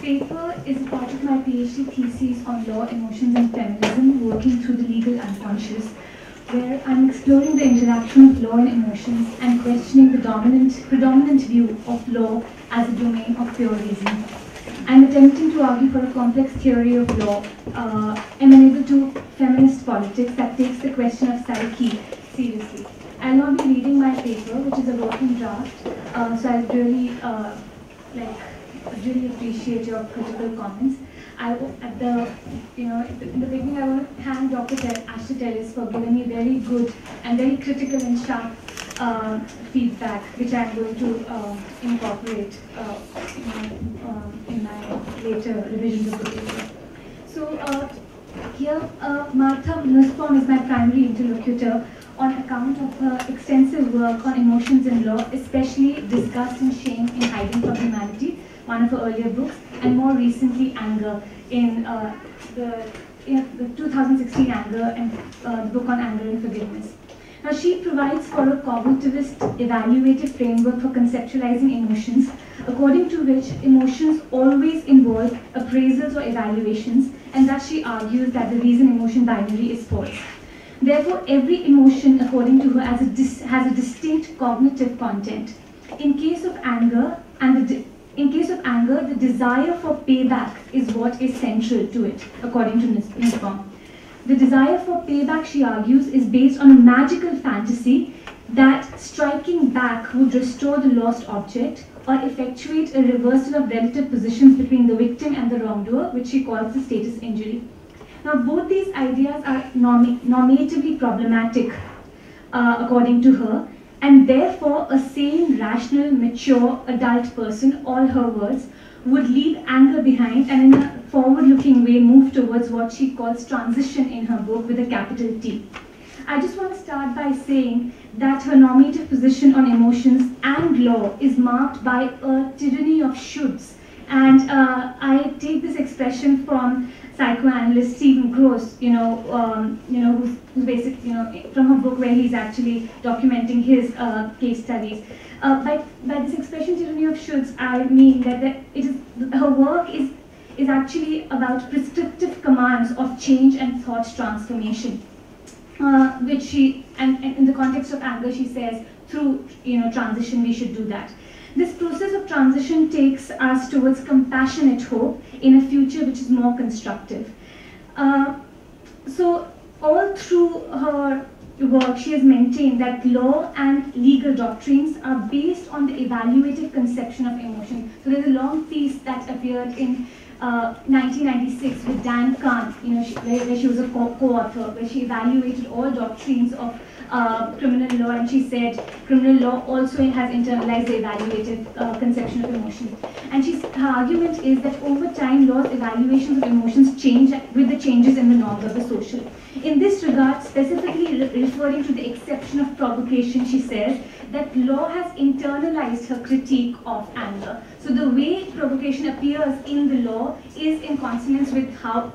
paper is a part of my PhD thesis on law, emotions and feminism, working through the legal unconscious, where I'm exploring the interaction of law and emotions and questioning the predominant view of law as a domain of pure reason. I'm attempting to argue for a complex theory of law amenable to feminist politics that takes the question of psyche seriously. I'll not be reading my paper, which is a working draft, so I really appreciate your critical comments. In the beginning, I want to thank Dr. Ashton for giving me very good and very critical and sharp feedback, which I'm going to incorporate in my later revisions of the paper. So here, Martha Nussbaum is my primary interlocutor on account of her extensive work on emotions in law, especially disgust and shame in Hiding from Humanity, one of her earlier books, and more recently Anger in the 2016 Anger and the book on anger and forgiveness. Now she provides for a cognitivist evaluative framework for conceptualizing emotions, according to which emotions always involve appraisals or evaluations, and that she argues that the reason-emotion binary is false. Therefore, every emotion, according to her, has a distinct cognitive content. In case of anger, the desire for payback is what is central to it, according to Nussbaum. The desire for payback, she argues, is based on a magical fantasy that striking back would restore the lost object or effectuate a reversal of relative positions between the victim and the wrongdoer, which she calls the status injury. Now, both these ideas are normatively problematic, according to her, and therefore a sane, rational, mature, adult person, all her words, would leave anger behind and in a forward-looking way move towards what she calls transition in her book with a capital T. I just want to start by saying that her normative position on emotions and law is marked by a tyranny of shoulds. And I take this expression from psychoanalyst Stephen Gross, who's basically, from her book where he's actually documenting his case studies. By this expression, tyranny of shoulds, I mean that her work is actually about prescriptive commands of change and thought transformation, which she, and in the context of anger, she says, through transition, we should do that. This process of transition takes us towards compassionate hope in a future which is more constructive. So all through her work, she has maintained that law and legal doctrines are based on the evaluative conception of emotion. So there's a long piece that appeared in 1996 with Dan Kahn, where she was a co-author, where she evaluated all doctrines of criminal law, and she said criminal law also has internalized the evaluative conception of emotion. And her argument is that over time, law's evaluations of emotions change with the changes in the norms of the social. In this regard, specifically referring to the exception of provocation, she says that law has internalized her critique of anger. So the way provocation appears in the law is in consonance with her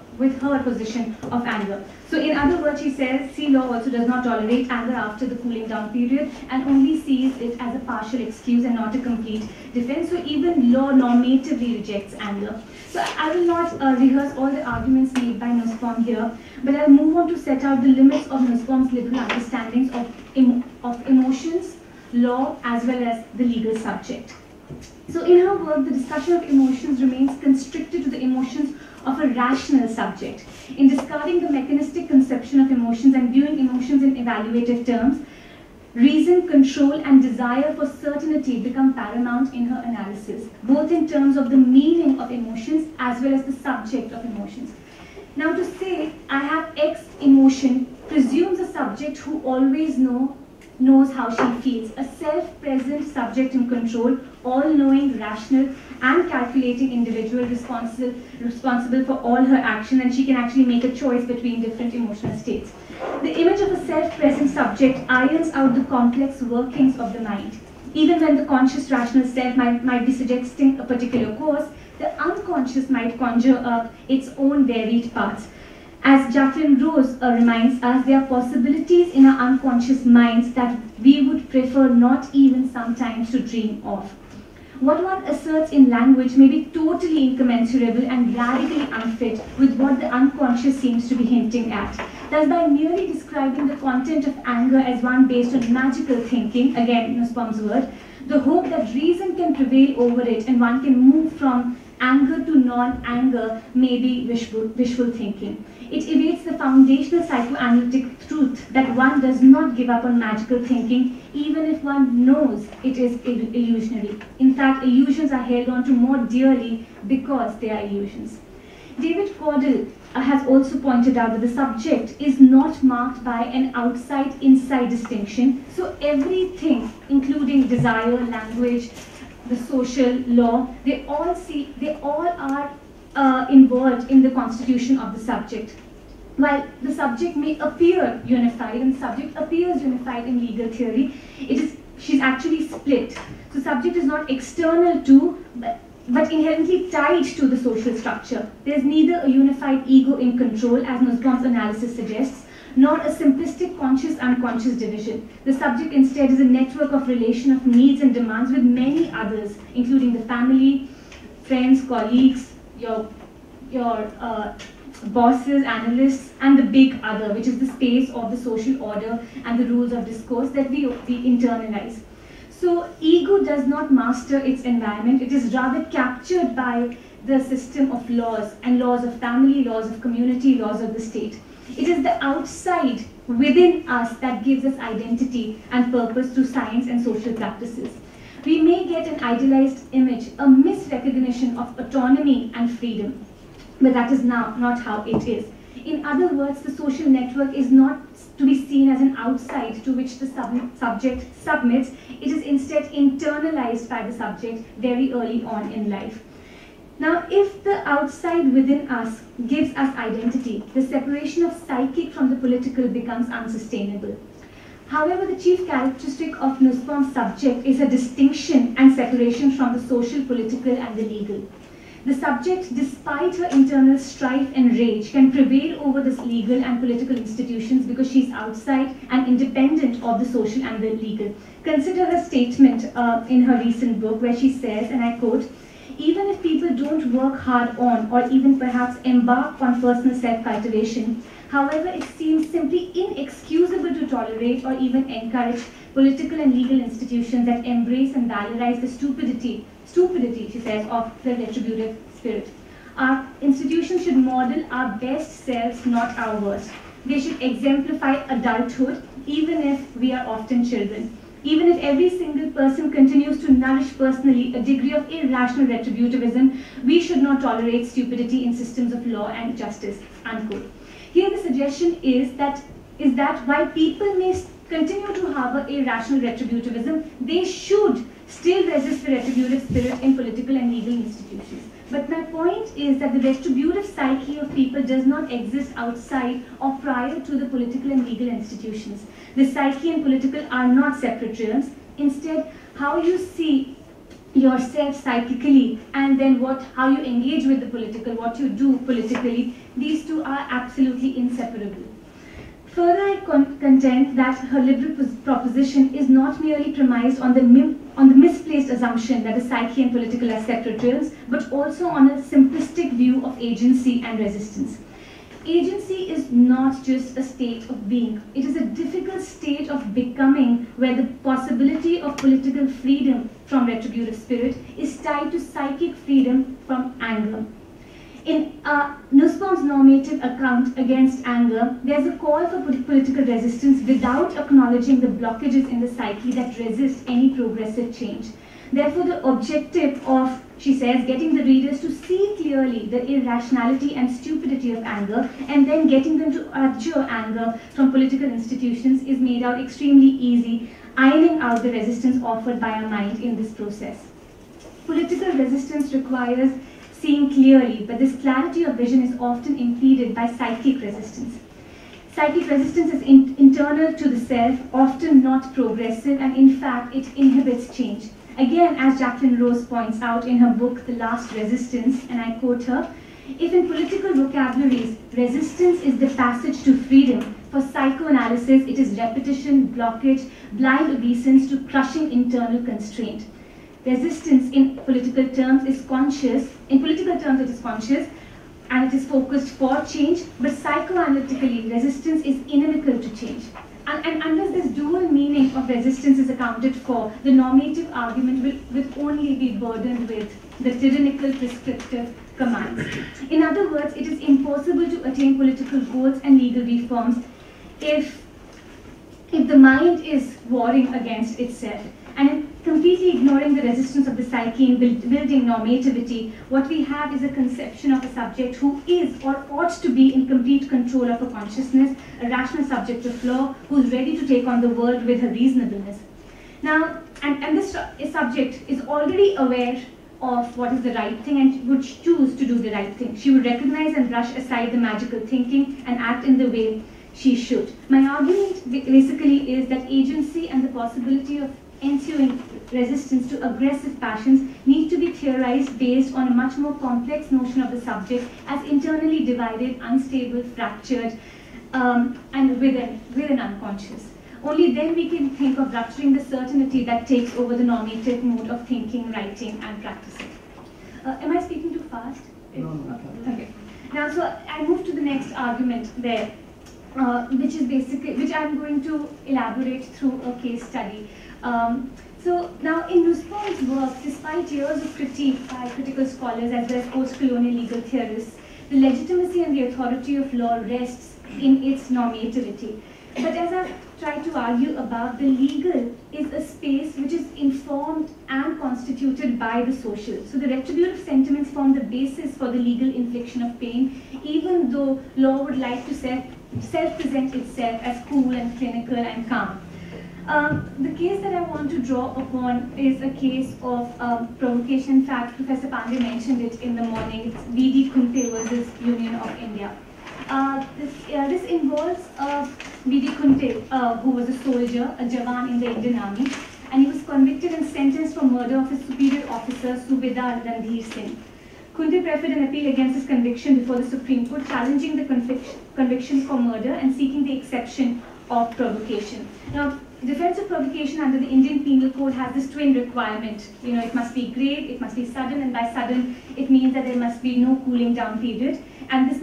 position of anger. So in other words, she says, see, law also does not tolerate anger after the cooling down period and only sees it as a partial excuse and not a complete defense. So even law normatively rejects anger. So I will not rehearse all the arguments made by Nussbaum here, but I'll move on to set out the limits of Nussbaum's liberal understandings of emotions, law, as well as the legal subject. So in her work, the discussion of emotions remains constricted to the emotions of a rational subject. In discarding the mechanistic conception of emotions and viewing emotions in evaluative terms, reason, control, and desire for certainty become paramount in her analysis, both in terms of the meaning of emotions as well as the subject of emotions. Now, to say, I have X emotion presumes a subject who always knows how she feels, a self-present subject in control, all-knowing, rational, and calculating individual responsible for all her actions, and she can actually make a choice between different emotional states. The image of a self-present subject irons out the complex workings of the mind. Even when the conscious rational self might be suggesting a particular course, the unconscious might conjure up its own varied paths. As Jacqueline Rose reminds us, there are possibilities in our unconscious minds that we would prefer not even sometimes to dream of. What one asserts in language may be totally incommensurable and radically unfit with what the unconscious seems to be hinting at. Thus, by merely describing the content of anger as one based on magical thinking, again Nussbaum's word, the hope that reason can prevail over it and one can move from anger to non-anger may be wishful thinking. It evades the foundational psychoanalytic truth that one does not give up on magical thinking even if one knows it is illusionary. In fact, illusions are held on to more dearly because they are illusions. David Caudle has also pointed out that the subject is not marked by an outside-inside distinction, so everything, including desire, language, the social law, they all are involved in the constitution of the subject. While the subject may appear unified, and the subject appears unified in legal theory, she's actually split. So subject is not external to, but inherently tied to the social structure. There's neither a unified ego in control, as Nussbaum's analysis suggests, nor a simplistic conscious-unconscious division. The subject instead is a network of relation of needs and demands with many others, including the family, friends, colleagues, your bosses, analysts, and the big other, which is the space of the social order and the rules of discourse that we internalize. So ego does not master its environment, it is rather captured by the system of laws, and laws of family, laws of community, laws of the state. It is the outside within us that gives us identity and purpose through science and social practices. We may get an idealized image, a misrecognition of autonomy and freedom, but that is now not how it is. In other words, the social network is not to be seen as an outside to which the subject submits. It is instead internalized by the subject very early on in life. Now, if the outside within us gives us identity, the separation of psychic from the political becomes unsustainable. However, the chief characteristic of Nussbaum's subject is a distinction and separation from the social, political, and the legal. The subject, despite her internal strife and rage, can prevail over the legal and political institutions because she's outside and independent of the social and the legal. Consider her statement in her recent book where she says, and I quote, "Even if people don't work hard on or even perhaps embark on personal self-cultivation, however, it seems simply inexcusable to tolerate or even encourage political and legal institutions that embrace and valorize the stupidity, she says, of the retributive spirit. Our institutions should model our best selves, not our worst. They should exemplify adulthood, even if we are often children. Even if every single person continues to nourish personally a degree of irrational retributivism, we should not tolerate stupidity in systems of law and justice," unquote. Here the suggestion is that while people may continue to harbor irrational retributivism, they should still resist the retributive spirit in political and legal institutions. But my point is that the retributive psyche of people does not exist outside or prior to the political and legal institutions. The psyche and political are not separate realms. Instead, how you see yourself psychically and then how you engage with the political, what you do politically, these two are absolutely inseparable. Further, I contend that her liberal proposition is not merely premised on the misplaced assumption that the psyche and political are separate realms, but also on a simplistic view of agency and resistance. Agency is not just a state of being. It is a difficult state of becoming where the possibility of political freedom from retributive spirit is tied to psychic freedom from anger. In Nussbaum's normative account against anger, there's a call for political resistance without acknowledging the blockages in the psyche that resist any progressive change. Therefore, the objective of, she says, getting the readers to see clearly the irrationality and stupidity of anger and then getting them to adjure anger from political institutions is made out extremely easy, ironing out the resistance offered by our mind in this process. Political resistance requires seeing clearly, but this clarity of vision is often impeded by psychic resistance. Psychic resistance is internal to the self, often not progressive, and in fact, it inhibits change. Again, as Jacqueline Rose points out in her book, The Last Resistance, and I quote her, "If in political vocabularies, resistance is the passage to freedom, for psychoanalysis, it is repetition, blockage, blind obeisance to crushing internal constraint. Resistance in political terms is conscious. In political terms, it is conscious and it is focused for change, but psychoanalytically, resistance is inimical to change. And unless this dual meaning of resistance is accounted for, the normative argument will only be burdened with the tyrannical prescriptive commands. In other words, it is impossible to attain political goals and legal reforms if the mind is warring against itself. And in completely ignoring the resistance of the psyche in building normativity, what we have is a conception of a subject who is or ought to be in complete control of a consciousness, a rational subject of law, who is ready to take on the world with her reasonableness. Now, and this subject is already aware of what is the right thing and would choose to do the right thing. She would recognize and brush aside the magical thinking and act in the way she should. My argument basically is that agency and the possibility of ensuing resistance to aggressive passions need to be theorized based on a much more complex notion of the subject as internally divided, unstable, fractured, and with an unconscious. Only then we can think of rupturing the certainty that takes over the normative mode of thinking, writing, and practicing. Am I speaking too fast? No. Okay. Now, so I move to the next argument there, which I'm going to elaborate through a case study. So now in Nussbaum's work, despite years of critique by critical scholars as well as post-colonial legal theorists, the legitimacy and the authority of law rests in its normativity. But as I've tried to argue about, the legal is a space which is informed and constituted by the social. So the retributive sentiments form the basis for the legal infliction of pain, even though law would like to self-present itself as cool and clinical and calm. The case that I want to draw upon is a case of provocation. In fact, Professor Pandey mentioned it in the morning. It's V.D. Kunte versus Union of India. This involves V.D. Kunte, who was a soldier, a Jawan in the Indian Army, and he was convicted and sentenced for murder of his superior officer, Subedar Randhir Singh. Kunte preferred an appeal against his conviction before the Supreme Court, challenging the conviction for murder and seeking the exception of provocation. Now, defense of provocation under the Indian Penal Code has this twin requirement. You know, it must be grave, it must be sudden, and by sudden, it means that there must be no cooling down period. And this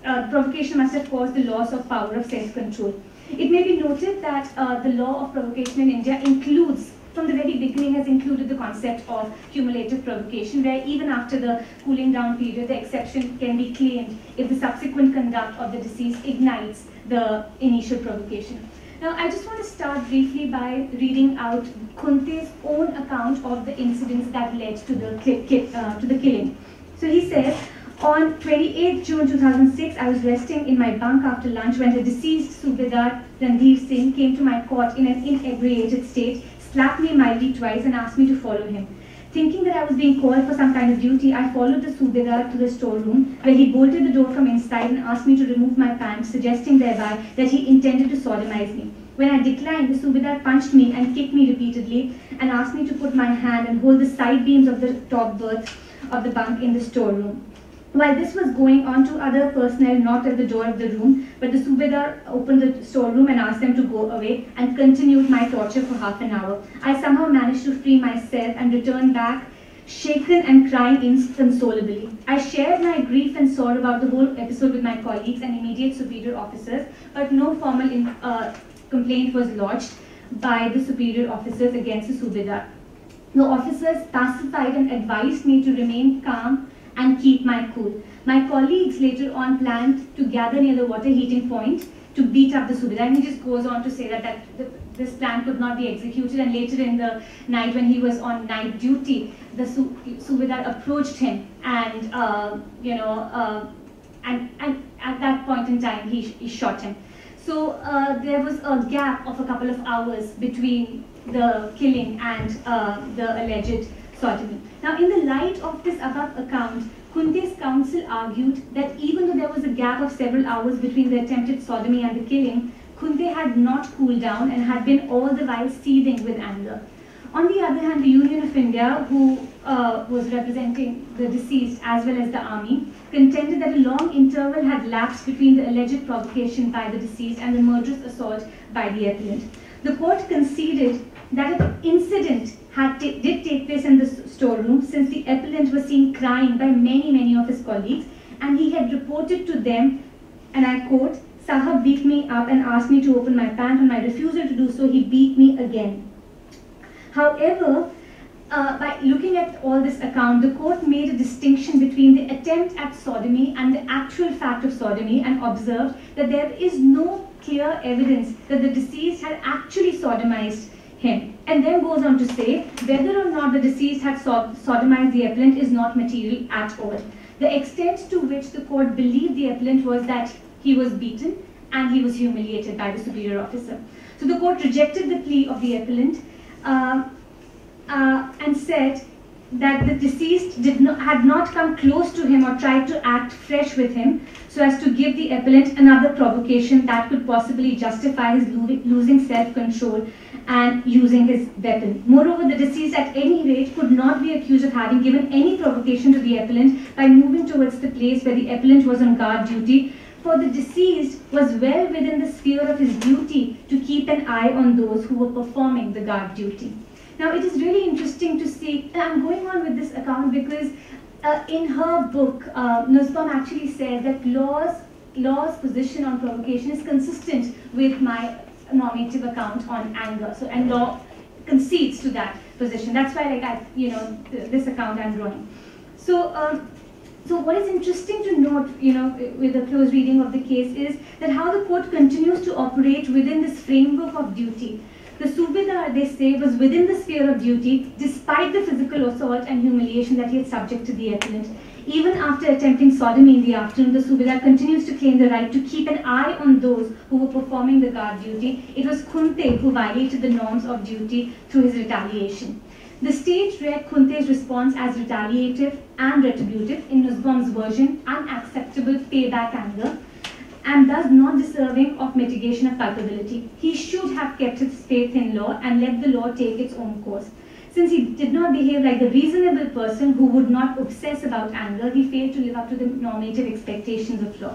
provocation must have caused the loss of power of self-control. It may be noted that the law of provocation in India includes, from the very beginning, has included the concept of cumulative provocation, where even after the cooling down period, the exception can be claimed if the subsequent conduct of the deceased ignites the initial provocation. Now, I just want to start briefly by reading out Kunte's own account of the incidents that led to the killing. So he says, on 28 June 2006, I was resting in my bunk after lunch when the deceased Subedar Randhir Singh came to my cot in an inebriated state, slapped me mildly twice and asked me to follow him. Thinking that I was being called for some kind of duty, I followed the Subedar to the storeroom, where he bolted the door from inside and asked me to remove my pants, suggesting thereby that he intended to sodomize me. When I declined, the Subedar punched me and kicked me repeatedly and asked me to put my hand and hold the side beams of the top berth of the bunk in the storeroom. While this was going on, two other personnel knocked at the door of the room, but the Subedar opened the storeroom and asked them to go away and continued my torture for half an hour. I somehow managed to free myself and return back, shaken and crying inconsolably. I shared my grief and sorrow about the whole episode with my colleagues and immediate superior officers, but no formal complaint was lodged by the superior officers against the Subedar. The officers pacified and advised me to remain calm and keep my cool. My colleagues later on planned to gather near the water heating point to beat up the Subedar. And he just goes on to say that this plan could not be executed, and later in the night when he was on night duty, the Subedar approached him and, and at that point in time, he shot him. So there was a gap of a couple of hours between the killing and the alleged sodomy. Now, in the light of this above account, Kunte's counsel argued that even though there was a gap of several hours between the attempted sodomy and the killing, Kunte had not cooled down and had been all the while seething with anger. On the other hand, the Union of India, who was representing the deceased as well as the army, contended that a long interval had lapsed between the alleged provocation by the deceased and the murderous assault by the appellant. The court conceded that an incident did take place in the storeroom, since the appellant was seen crying by many of his colleagues, and he had reported to them, and I quote, "Sahab beat me up and asked me to open my pant. On my refusal to do so, he beat me again." However, by looking at all this account, the court made a distinction between the attempt at sodomy and the actual fact of sodomy, and observed that there is no clear evidence that the deceased had actually sodomized him, and then goes on to say whether or not the deceased had sodomized the appellant is not material at all. The extent to which the court believed the appellant was that he was beaten and he was humiliated by the superior officer. So the court rejected the plea of the appellant and said that the deceased had not come close to him or tried to act fresh with him so as to give the appellant another provocation that could possibly justify his losing self-control and using his weapon. Moreover, the deceased at any rate could not be accused of having given any provocation to the appellant by moving towards the place where the appellant was on guard duty, for the deceased was well within the sphere of his duty to keep an eye on those who were performing the guard duty. Now, it is really interesting to see, and I'm going on with this account because in her book, Nussbaum actually says that law's position on provocation is consistent with my normative account on anger. So, and law concedes to that position. That's why, this account I'm drawing. So what is interesting to note, with a close reading of the case is that how the court continues to operate within this framework of duty. The Subedar, they say, was within the sphere of duty despite the physical assault and humiliation that he had subjected the appellant. Even after attempting sodomy in the afternoon, the Subedar continues to claim the right to keep an eye on those who were performing the guard duty. It was Kunte who violated the norms of duty through his retaliation. The state read Kunte's response as retaliative and retributive, in Nussbaum's version, unacceptable payback anger, and thus not deserving of mitigation of culpability. He should have kept his faith in law and let the law take its own course. Since he did not behave like a reasonable person who would not obsess about anger, he failed to live up to the normative expectations of law.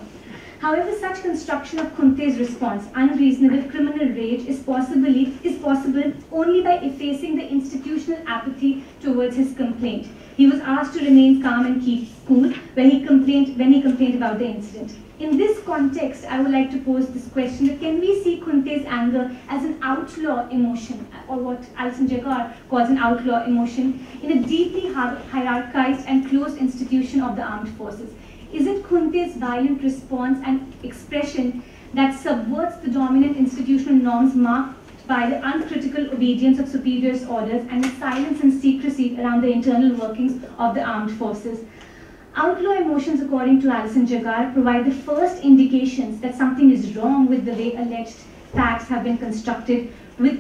However, such construction of Kunte's response, unreasonable criminal rage, is possible only by effacing the institutional apathy towards his complaint. He was asked to remain calm and keep cool when he complained about the incident. In this context, I would like to pose this question: that can we see Kunte's anger as an outlaw emotion, or what Alison Jaggar calls an outlaw emotion, in a deeply hierarchized and closed institution of the armed forces? Is it Kunte's violent response and expression that subverts the dominant institutional norms marked by the uncritical obedience of superiors' orders and the silence and secrecy around the internal workings of the armed forces? Outlaw emotions, according to Alison Jaggar, provide the first indications that something is wrong with the way alleged facts have been constructed with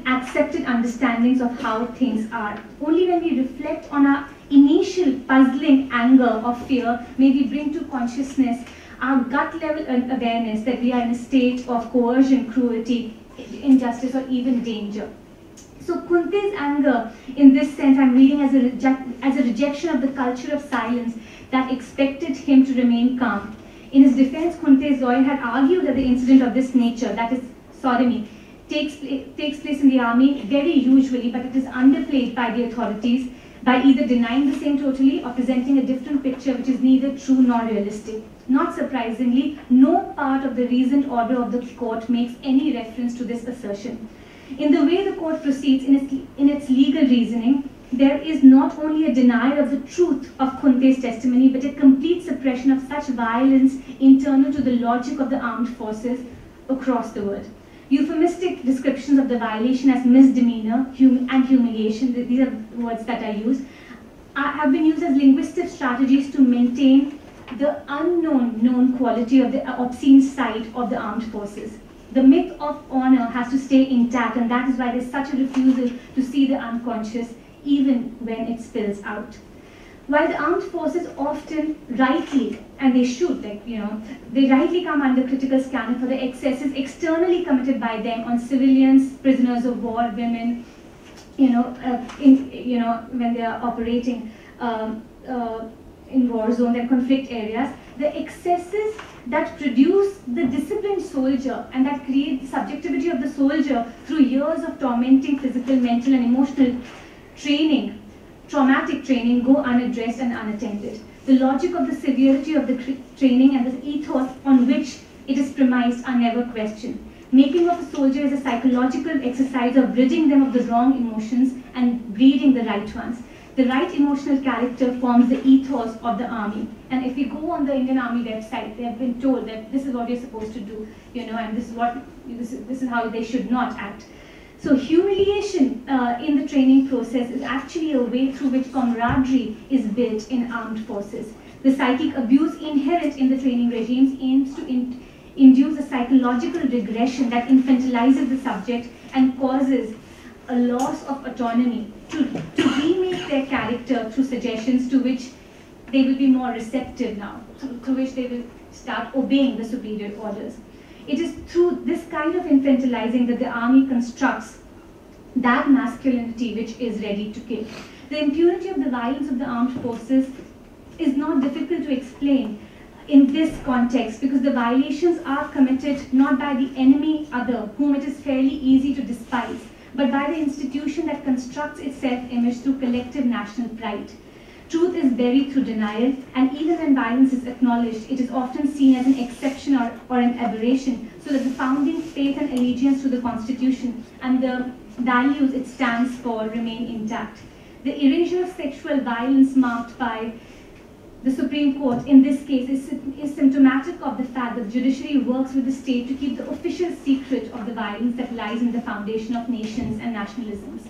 accepted understandings of how things are. Only when we reflect on our initial puzzling anger or fear may we bring to consciousness our gut level awareness that we are in a state of coercion, cruelty, injustice, or even danger. So Kunte's anger, in this sense, I'm reading as a rejection of the culture of silence that expected him to remain calm. In his defense, Kunte's lawyer had argued that the incident of this nature, that is sodomy, takes place in the army very usually, but it is underplayed by the authorities by either denying the same totally or presenting a different picture which is neither true nor realistic. Not surprisingly, no part of the reasoned order of the court makes any reference to this assertion. In the way the court proceeds in its legal reasoning, there is not only a denial of the truth of Kunte's testimony, but a complete suppression of such violence internal to the logic of the armed forces across the world. Euphemistic descriptions of the violation as misdemeanor and humiliation, these are words that I use, have been used as linguistic strategies to maintain the known quality of the obscene side of the armed forces. The myth of honor has to stay intact, and that is why there's such a refusal to see the unconscious, even when it spills out. While the armed forces often rightly, and they should, they rightly come under critical scanner for the excesses externally committed by them on civilians, prisoners of war, women, when they are operating in war zones and conflict areas, the excesses that produce the disciplined soldier and that create the subjectivity of the soldier through years of tormenting physical, mental, and emotional training, traumatic training, go unaddressed and unattended. The logic of the severity of the training and the ethos on which it is premised are never questioned. Making of a soldier is a psychological exercise of ridding them of the wrong emotions and breeding the right ones. The right emotional character forms the ethos of the army. And if you go on the Indian Army website, they have been told that this is what you're supposed to do, and this is how they should not act. So humiliation in the training process is actually a way through which camaraderie is built in armed forces. The psychic abuse inherent in the training regimes aims to induce a psychological regression that infantilizes the subject and causes a loss of autonomy to remake their character through suggestions to which they will be more receptive now, through which they will start obeying the superior orders. It is through this kind of infantilizing that the army constructs that masculinity which is ready to kill. The impunity of the violence of the armed forces is not difficult to explain in this context because the violations are committed not by the enemy other, whom it is fairly easy to despise, but by the institution that constructs its self-image through collective national pride. Truth is buried through denial, and even when violence is acknowledged, it is often seen as an exception or an aberration, so that the founding faith and allegiance to the Constitution and the values it stands for remain intact. The erasure of sexual violence marked by the Supreme Court in this case is symptomatic of the fact that the judiciary works with the state to keep the official secret of the violence that lies in the foundation of nations and nationalisms.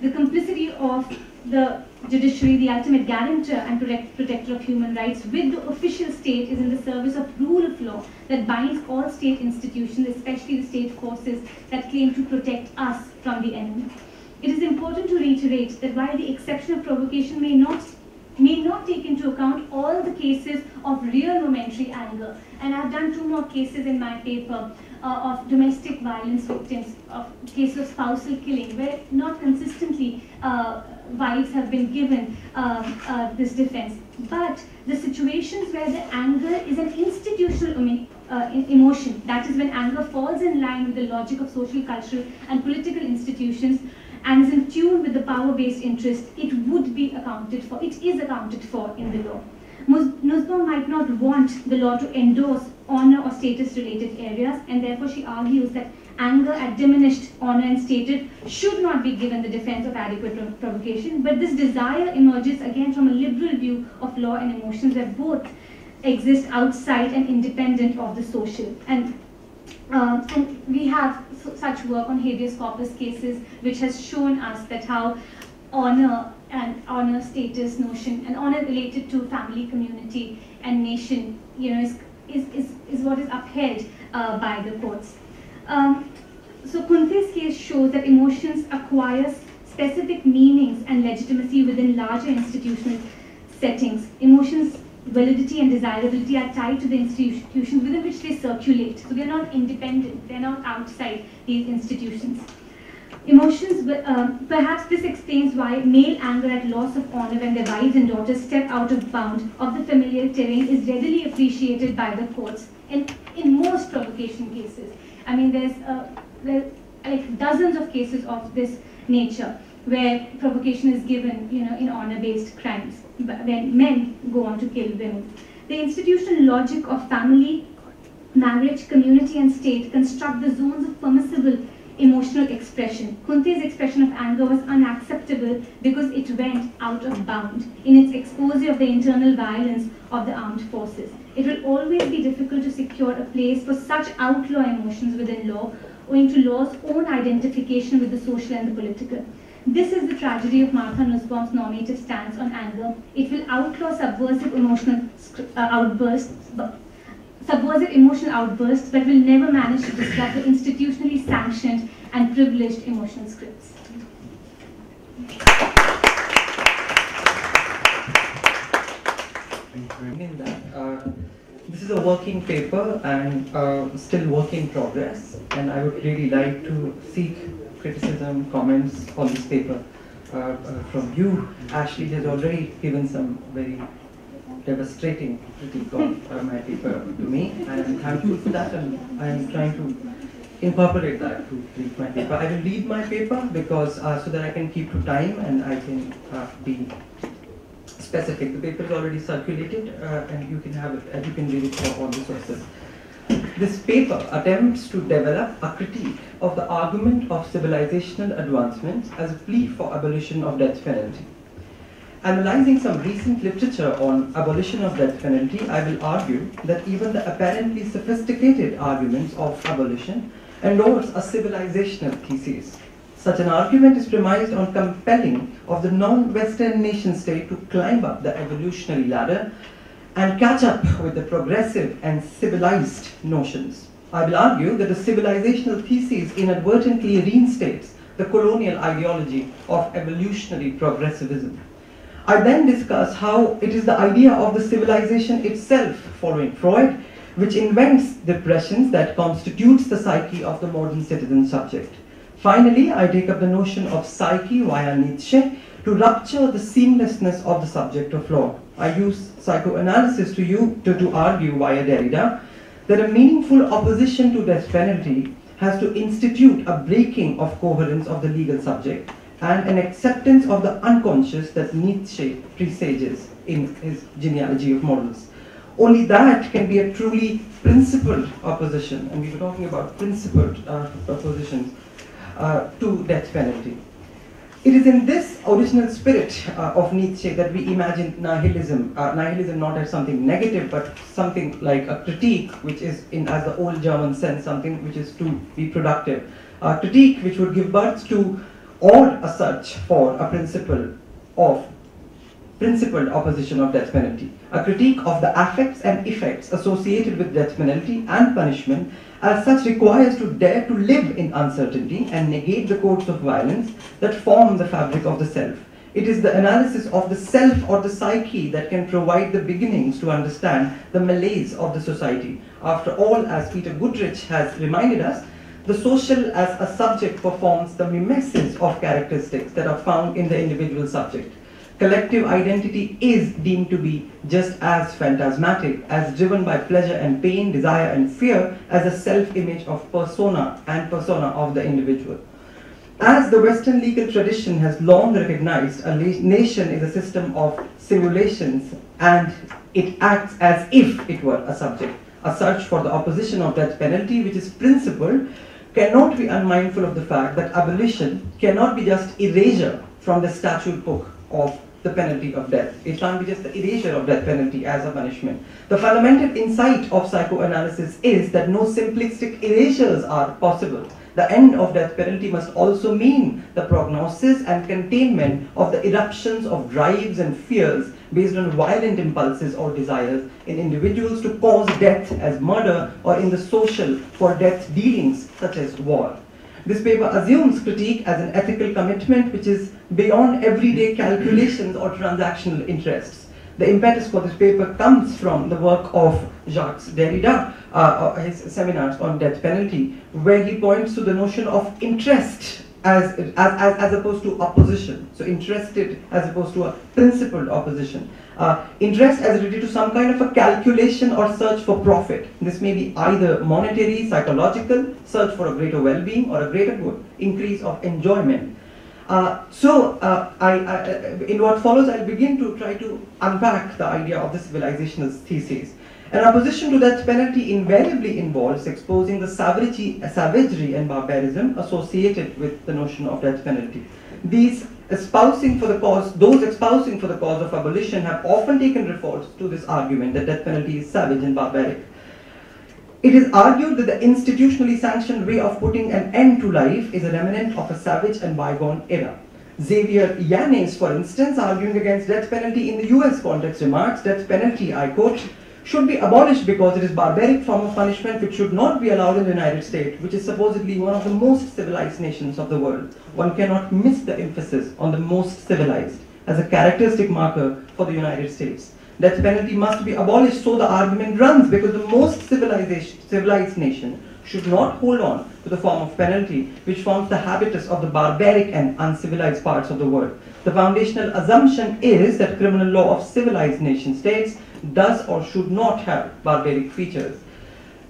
The complicity of the judiciary, the ultimate guarantor and protector of human rights, with the official state is in the service of rule of law that binds all state institutions, especially the state forces that claim to protect us from the enemy. It is important to reiterate that while the exception of provocation may not take into account all the cases of real momentary anger, and I've done 2 more cases in my paper of domestic violence victims, of cases of spousal killing, where not consistently wives have been given this defense. But the situations where the anger is an institutional emotion, that is when anger falls in line with the logic of social, cultural, and political institutions, and is in tune with the power-based interest, it would be accounted for. It is accounted for in the law. Nussbaum might not want the law to endorse honor or status-related areas, and therefore she argues that anger at diminished honor and status should not be given the defense of adequate provocation, but this desire emerges again from a liberal view of law and emotions where both exist outside and independent of the social. And we have such work on habeas corpus cases which has shown us that how honor and honor status notion and honor related to family, community, and nation, is what is upheld by the courts. So Kunte's case shows that emotions acquire specific meanings and legitimacy within larger institutional settings. Emotions' validity and desirability are tied to the institutions within which they circulate. So they're not independent, they're not outside these institutions. Emotions, perhaps this explains why male anger at loss of honor when their wives and daughters step out of bound of the familiar terrain is readily appreciated by the courts in most provocation cases. I mean, there's like dozens of cases of this nature where provocation is given, in honor-based crimes, when men go on to kill women. The institutional logic of family, marriage, community, and state construct the zones of permissible emotional expression. Kunte's expression of anger was unacceptable because it went out of bound in its expose of the internal violence of the armed forces. It will always be difficult to secure a place for such outlaw emotions within law, owing to law's own identification with the social and the political. This is the tragedy of Martha Nussbaum's normative stance on anger. It will outlaw subversive emotional outbursts, but will never manage to disrupt the institutionally sanctioned and privileged emotional scripts. This is a working paper and still work in progress, and I would really like to seek criticism, comments on this paper from you. Ashley has already given some very devastating critique of my paper to me, and I'm thankful for that, and I'm trying to incorporate that to read my paper. I will read my paper because so that I can keep to time and I can be specific. The paper is already circulated, and you can have it, and you can read it for all the sources. This paper attempts to develop a critique of the argument of civilizational advancement as a plea for abolition of death penalty. Analyzing some recent literature on abolition of death penalty, I will argue that even the apparently sophisticated arguments of abolition endorse a civilizational thesis. Such an argument is premised on compelling of the non-Western nation state to climb up the evolutionary ladder and catch up with the progressive and civilized notions. I will argue that the civilizational thesis inadvertently reinstates the colonial ideology of evolutionary progressivism. I then discuss how it is the idea of the civilization itself, following Freud, which invents depressions that constitutes the psyche of the modern citizen subject. Finally, I take up the notion of psyche via Nietzsche to rupture the seamlessness of the subject of law. I use psychoanalysis to argue via Derrida that a meaningful opposition to death penalty has to institute a breaking of coherence of the legal subject and an acceptance of the unconscious that Nietzsche presages in his genealogy of morals. Only that can be a truly principled opposition, and we were talking about principled oppositions to death penalty. It is in this original spirit of Nietzsche that we imagine nihilism, nihilism not as something negative, but something like a critique, which is, as the old German sense, something which is to be productive. A critique which would give birth to or a search for a principled opposition of death penalty. A critique of the affects and effects associated with death penalty and punishment as such requires to dare to live in uncertainty and negate the codes of violence that form the fabric of the self. It is the analysis of the self or the psyche that can provide the beginnings to understand the malaise of the society. After all, as Peter Goodrich has reminded us, the social as a subject performs the mimesis of characteristics that are found in the individual subject. Collective identity is deemed to be just as phantasmatic, as driven by pleasure and pain, desire and fear, as a self-image of persona and persona of the individual. As the Western legal tradition has long recognized, a nation is a system of simulations and it acts as if it were a subject. A search for the opposition of death penalty, which is principled, cannot be unmindful of the fact that abolition cannot be just erasure from the statute book of the penalty of death. It can't be just the erasure of death penalty as a punishment. The fundamental insight of psychoanalysis is that no simplistic erasures are possible. The end of death penalty must also mean the prognosis and containment of the eruptions of drives and fears based on violent impulses or desires in individuals to cause death as murder, or in the social for death dealings such as war. This paper assumes critique as an ethical commitment which is beyond everyday calculations or transactional interests. The impetus for this paper comes from the work of Jacques Derrida, his seminars on death penalty, where he points to the notion of interest as opposed to opposition. So interested as opposed to a principled opposition. Interest as related to some kind of a calculation or search for profit. This may be either monetary, psychological, search for a greater well-being or a greater good, increase of enjoyment. In what follows, I'll begin to try to unpack the idea of the civilizational thesis. An opposition to death penalty invariably involves exposing the savagery and barbarism associated with the notion of death penalty. Those espousing for the cause of abolition have often taken recourse to this argument that death penalty is savage and barbaric. It is argued that the institutionally sanctioned way of putting an end to life is a remnant of a savage and bygone era. Xavier Yanez, for instance, arguing against death penalty in the US context, remarks, death penalty, I quote, should be abolished because it is a barbaric form of punishment which should not be allowed in the United States, which is supposedly one of the most civilized nations of the world. One cannot miss the emphasis on the most civilized as a characteristic marker for the United States. Death penalty must be abolished, so the argument runs, because the most civilized nation should not hold on to the form of penalty which forms the habitus of the barbaric and uncivilized parts of the world. The foundational assumption is that criminal law of civilized nation states does or should not have barbaric features.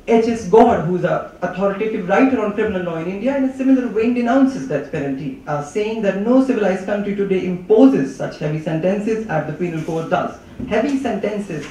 H.S. God, who is an authoritative writer on criminal law in India, in a similar vein denounces death penalty, saying that no civilized country today imposes such heavy sentences as the penal code does. Heavy sentences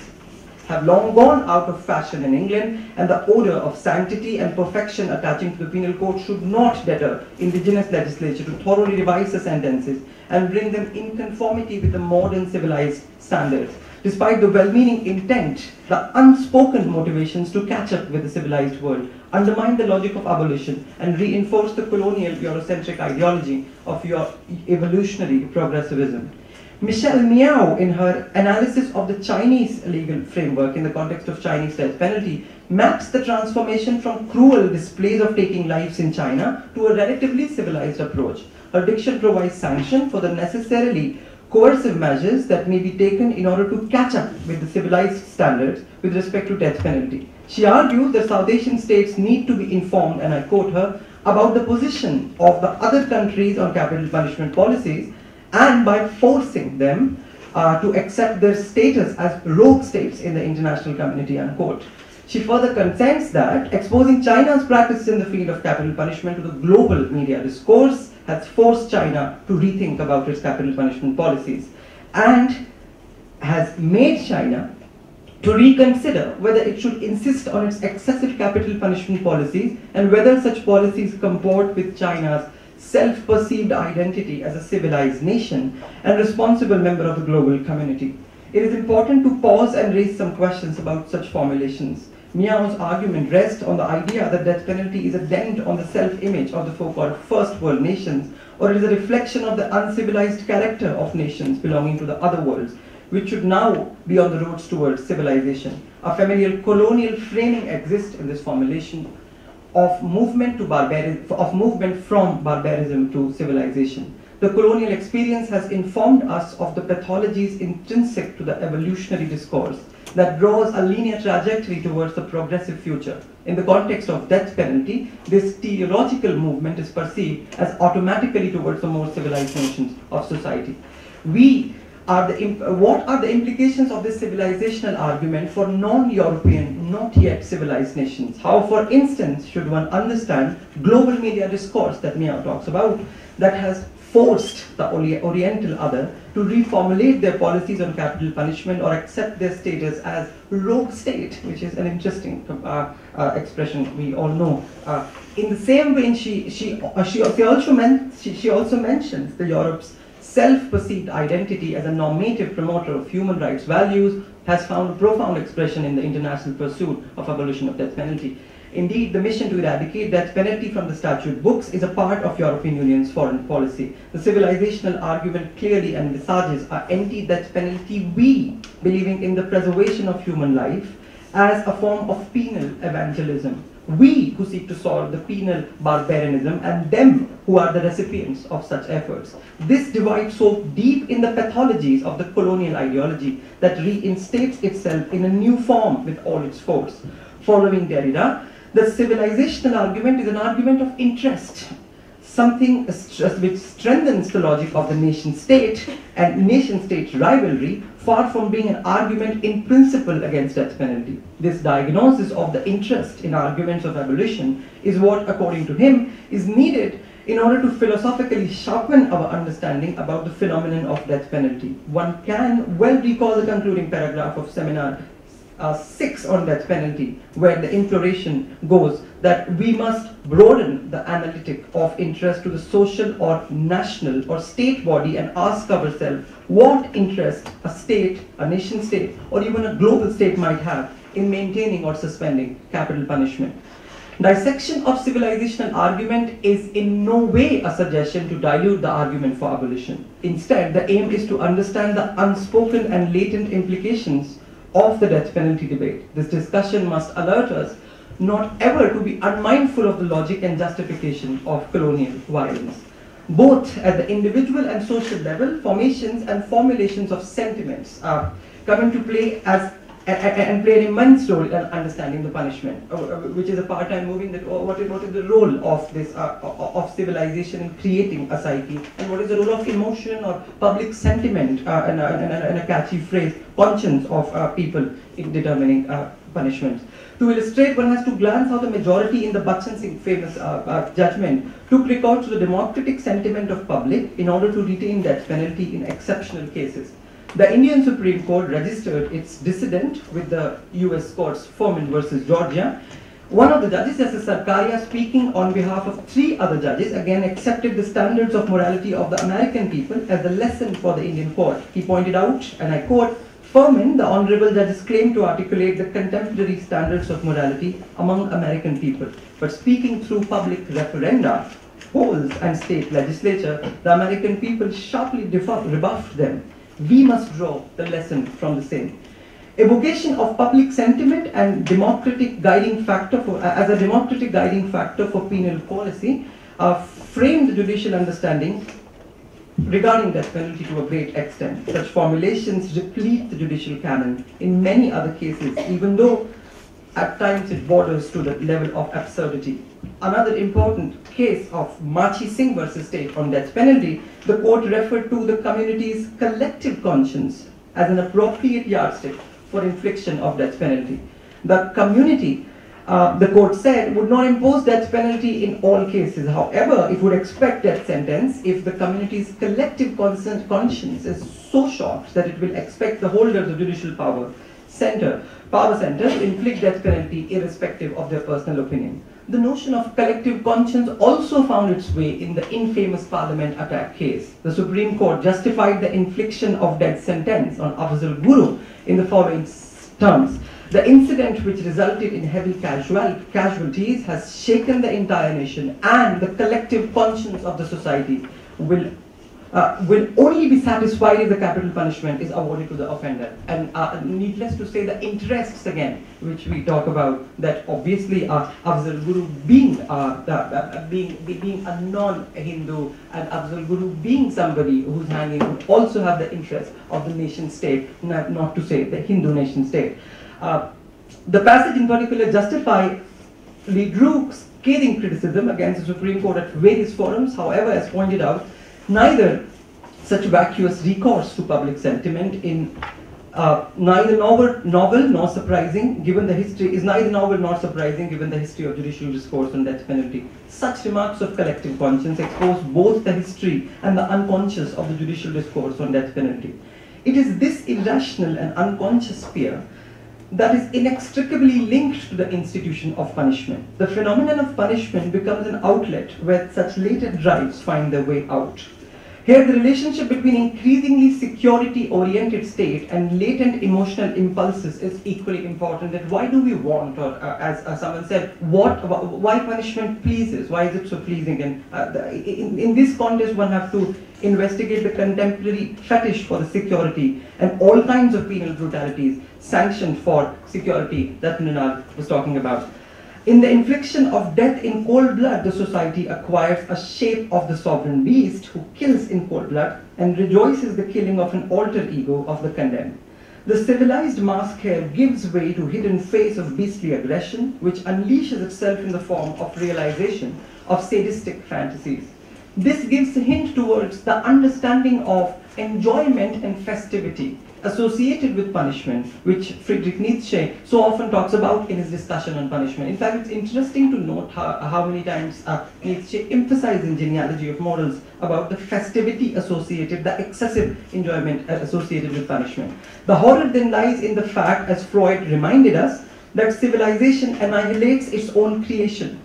have long gone out of fashion in England, and the order of sanctity and perfection attaching to the penal code should not deter indigenous legislature to thoroughly revise the sentences and bring them in conformity with the modern civilized standards. Despite the well-meaning intent, the unspoken motivations to catch up with the civilized world undermine the logic of abolition and reinforce the colonial Eurocentric ideology of your evolutionary progressivism. Michelle Miao, in her analysis of the Chinese legal framework in the context of Chinese death penalty, maps the transformation from cruel displays of taking lives in China to a relatively civilized approach. Her diction provides sanction for the necessarily coercive measures that may be taken in order to catch up with the civilized standards with respect to death penalty. She argues that South Asian states need to be informed, and I quote her, about the position of the other countries on capital punishment policies, and by forcing them to accept their status as rogue states in the international community, unquote. She further contends that exposing China's practices in the field of capital punishment to the global media discourse has forced China to rethink about its capital punishment policies and has made China to reconsider whether it should insist on its excessive capital punishment policies and whether such policies comport with China's self-perceived identity as a civilized nation and responsible member of the global community. It is important to pause and raise some questions about such formulations. Miao's argument rests on the idea that death penalty is a dent on the self-image of the so-called first world nations, or it is a reflection of the uncivilized character of nations belonging to the other worlds, which should now be on the roads towards civilization. A familial colonial framing exists in this formulation of movement from barbarism to civilization. The colonial experience has informed us of the pathologies intrinsic to the evolutionary discourse that draws a linear trajectory towards the progressive future. In the context of death penalty, this teleological movement is perceived as automatically towards the more civilized nations of society. What are the implications of this civilizational argument for non-European, not yet civilized nations? How, for instance, should one understand global media discourse that Miao talks about that has forced the Oriental other to reformulate their policies on capital punishment or accept their status as rogue state, which is an interesting expression we all know. In the same vein, she also mentions the Europe's self-perceived identity as a normative promoter of human rights values has found a profound expression in the international pursuit of abolition of death penalty. Indeed, the mission to eradicate death penalty from the statute books is a part of European Union's foreign policy. The civilizational argument clearly envisages an anti-death penalty we, believing in the preservation of human life, as a form of penal evangelism. We who seek to solve the penal barbarianism and them who are the recipients of such efforts. This divides so deep in the pathologies of the colonial ideology that reinstates itself in a new form with all its force. Following Derrida, the civilizational argument is an argument of interest, something which strengthens the logic of the nation-state and nation-state rivalry, far from being an argument in principle against death penalty. This diagnosis of the interest in arguments of abolition is what, according to him, is needed in order to philosophically sharpen our understanding about the phenomenon of death penalty. One can well recall the concluding paragraph of seminar 6 on death penalty, where the imploration goes that we must broaden the analytic of interest to the social or national or state body and ask ourselves what interest a state, a nation state, or even a global state might have in maintaining or suspending capital punishment. Dissection of civilizational argument is in no way a suggestion to dilute the argument for abolition. Instead, the aim is to understand the unspoken and latent implications of the death penalty debate. This discussion must alert us not ever to be unmindful of the logic and justification of colonial violence. Both at the individual and social level, formations and formulations of sentiments come into play as and play an immense role in understanding the punishment, which is a part I'm moving. That what is the role of this of civilization in creating a psyche, and what is the role of emotion or public sentiment, and a catchy phrase, conscience of people in determining punishments. To illustrate, one has to glance how the majority in the Bachchan Singh famous judgment took recourse to the democratic sentiment of public in order to retain death penalty in exceptional cases. The Indian Supreme Court registered its dissent with the US court's Furman versus Georgia. One of the judges, Justice Sarkaria, speaking on behalf of 3 other judges, again accepted the standards of morality of the American people as a lesson for the Indian court. He pointed out, and I quote, Furman, the honorable judges claim to articulate the contemporary standards of morality among American people, but speaking through public referenda, polls and state legislature, the American people sharply rebuffed them. We must draw the lesson from the same. Evocation of public sentiment and democratic guiding factor as a democratic guiding factor for penal policy framed the judicial understanding regarding death penalty to a great extent. Such formulations replete the judicial canon in many other cases, even though at times it borders to the level of absurdity. Another important case of Machi Singh versus State on death penalty, the court referred to the community's collective conscience as an appropriate yardstick for infliction of death penalty. The community, the court said, would not impose death penalty in all cases. However, it would expect death sentence if the community's collective conscience is so shocked that it will expect the holders of judicial power center to inflict death penalty irrespective of their personal opinion. The notion of collective conscience also found its way in the infamous Parliament attack case. The Supreme Court justified the infliction of death sentence on Afzal Guru in the following terms. The incident which resulted in heavy casualties has shaken the entire nation, and the collective conscience of the society will only be satisfied if the capital punishment is awarded to the offender. And needless to say, the interests again, which we talk about, that obviously Afzal Guru being a non-Hindu, and Afzal Guru being somebody who's hanging, would also have the interest of the nation state, not to say the Hindu nation state. The passage in particular justifiably drew scathing criticism against the Supreme Court at various forums. However, as pointed out, neither such vacuous recourse to public sentiment in neither novel nor surprising given the history of judicial discourse on death penalty. Such remarks of collective conscience expose both the history and the unconscious of the judicial discourse on death penalty. It is this irrational and unconscious fear that is inextricably linked to the institution of punishment. The phenomenon of punishment becomes an outlet where such latent drives find their way out. Here, the relationship between increasingly security-oriented state and latent emotional impulses is equally important. That why do we want, or as someone said, why punishment pleases? Why is it so pleasing? And in this context, one has to investigate the contemporary fetish for the security and all kinds of penal brutalities sanctioned for security that Mrinal was talking about. In the infliction of death in cold blood, the society acquires a shape of the sovereign beast who kills in cold blood and rejoices the killing of an alter ego of the condemned. The civilized mask here gives way to hidden face of beastly aggression, which unleashes itself in the form of realization of sadistic fantasies. This gives a hint towards the understanding of enjoyment and festivity associated with punishment, which Friedrich Nietzsche so often talks about in his discussion on punishment. In fact, it's interesting to note how many times Nietzsche emphasizes in Genealogy of Morals about the festivity associated, the excessive enjoyment associated with punishment. The horror then lies in the fact, as Freud reminded us, that civilization annihilates its own creation.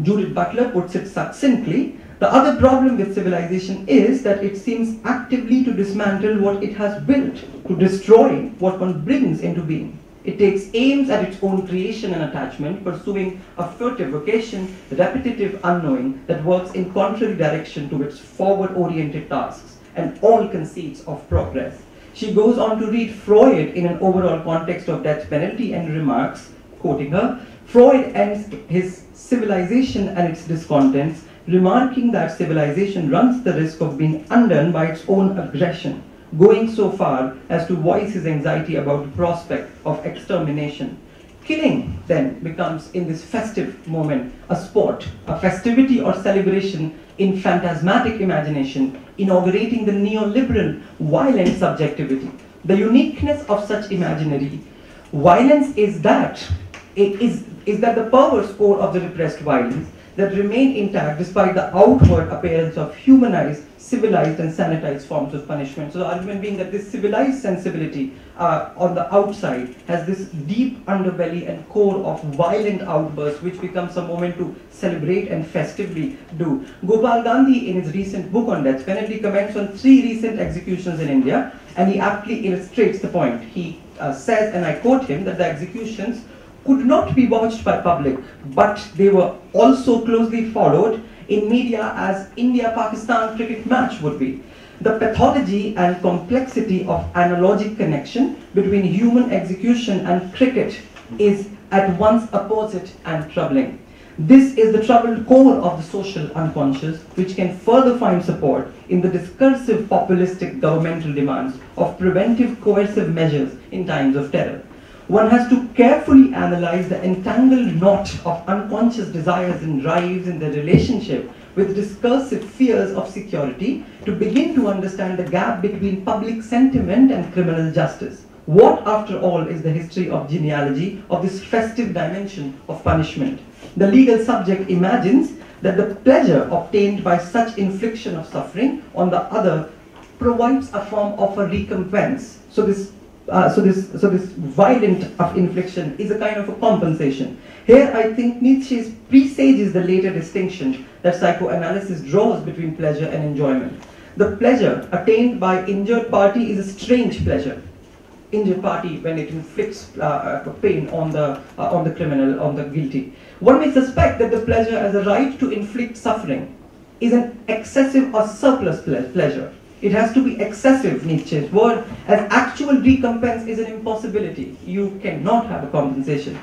Judith Butler puts it succinctly: the other problem with civilization is that it seems actively to dismantle what it has built, to destroy what one brings into being. It takes aims at its own creation and attachment, pursuing a furtive vocation, repetitive unknowing that works in contrary direction to its forward-oriented tasks, and all conceits of progress. She goes on to read Freud in an overall context of death penalty and remarks, quoting her, Freud ends his Civilization and its discontents, remarking that civilization runs the risk of being undone by its own aggression. going so far as to voice his anxiety about the prospect of extermination. Killing then becomes, in this festive moment, a sport, a festivity or celebration in phantasmatic imagination, inaugurating the neoliberal violent subjectivity. The uniqueness of such imaginary violence is that the perverse core of the repressed violence that remain intact despite the outward appearance of humanized, civilized and sanitized forms of punishment. So the argument being that this civilized sensibility on the outside has this deep underbelly and core of violent outbursts which becomes a moment to celebrate and festively do. Gopal Gandhi, in his recent book on death penalty, comments on 3 recent executions in India, and he aptly illustrates the point. He says, and I quote him, that the executions could not be watched by public, but they were also closely followed in media as India-Pakistan cricket match would be. The pathology and complexity of analogic connection between human execution and cricket is at once opposite and troubling. This is the troubled core of the social unconscious, which can further find support in the discursive populistic governmental demands of preventive coercive measures in times of terror. One has to carefully analyze the entangled knot of unconscious desires and drives in their relationship with discursive fears of security to begin to understand the gap between public sentiment and criminal justice. What, after all, is the history of genealogy of this festive dimension of punishment? The legal subject imagines that the pleasure obtained by such infliction of suffering on the other provides a form of a recompense. So this violent of infliction is a kind of a compensation. Here I think Nietzsche presages the later distinction that psychoanalysis draws between pleasure and enjoyment. The pleasure attained by injured party is a strange pleasure. Injured party when it inflicts pain on the criminal, on the guilty. One may suspect that the pleasure as a right to inflict suffering is an excessive or surplus pleasure. It has to be excessive, Nietzsche's word, as actual recompense is an impossibility. You cannot have a compensation.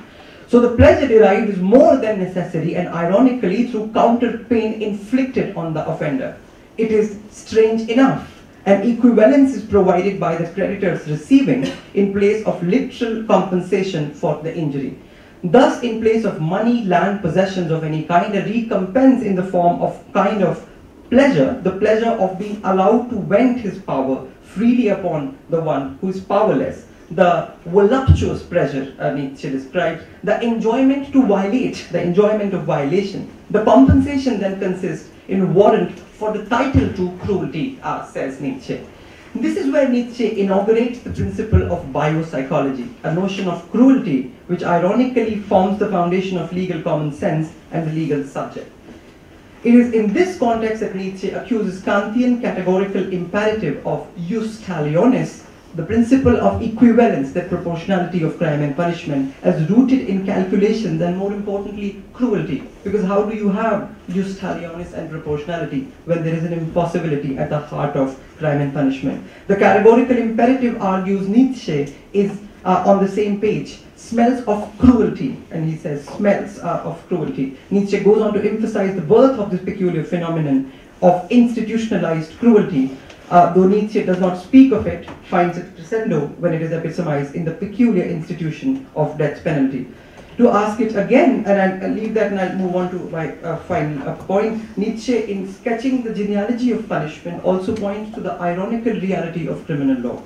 So the pleasure derived is more than necessary and ironically through counter pain inflicted on the offender. It is strange enough. An equivalence is provided by the creditors receiving in place of literal compensation for the injury. Thus, in place of money, land, possessions of any kind, a recompense in the form of kind of pleasure, the pleasure of being allowed to vent his power freely upon the one who is powerless. The voluptuous pleasure, Nietzsche describes, the enjoyment to violate, the enjoyment of violation. The compensation then consists in warrant for the title to cruelty, says Nietzsche. This is where Nietzsche inaugurates the principle of biopsychology, a notion of cruelty which ironically forms the foundation of legal common sense and the legal subject. It is in this context that Nietzsche accuses Kantian categorical imperative of jus talionis, the principle of equivalence, that proportionality of crime and punishment, as rooted in calculations and more importantly cruelty. Because how do you have jus talionis and proportionality when there is an impossibility at the heart of crime and punishment? The categorical imperative, argues Nietzsche, is on the same page. Smells of cruelty, and he says smells of cruelty. Nietzsche goes on to emphasize the birth of this peculiar phenomenon of institutionalized cruelty, though Nietzsche does not speak of it, finds it crescendo when it is epitomized in the peculiar institution of death penalty. To ask it again, and I'll leave that and I'll move on to my final point, Nietzsche, in sketching the genealogy of punishment, also points to the ironical reality of criminal law.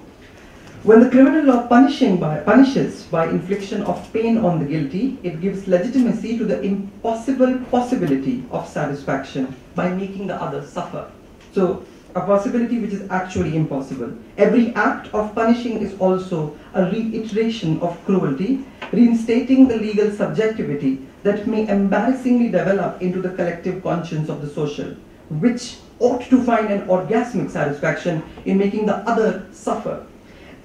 When the criminal law punishes by infliction of pain on the guilty, it gives legitimacy to the impossible possibility of satisfaction by making the other suffer. So, a possibility which is actually impossible. Every act of punishing is also a reiteration of cruelty, reinstating the legal subjectivity that may embarrassingly develop into the collective conscience of the social, which ought to find an orgasmic satisfaction in making the other suffer.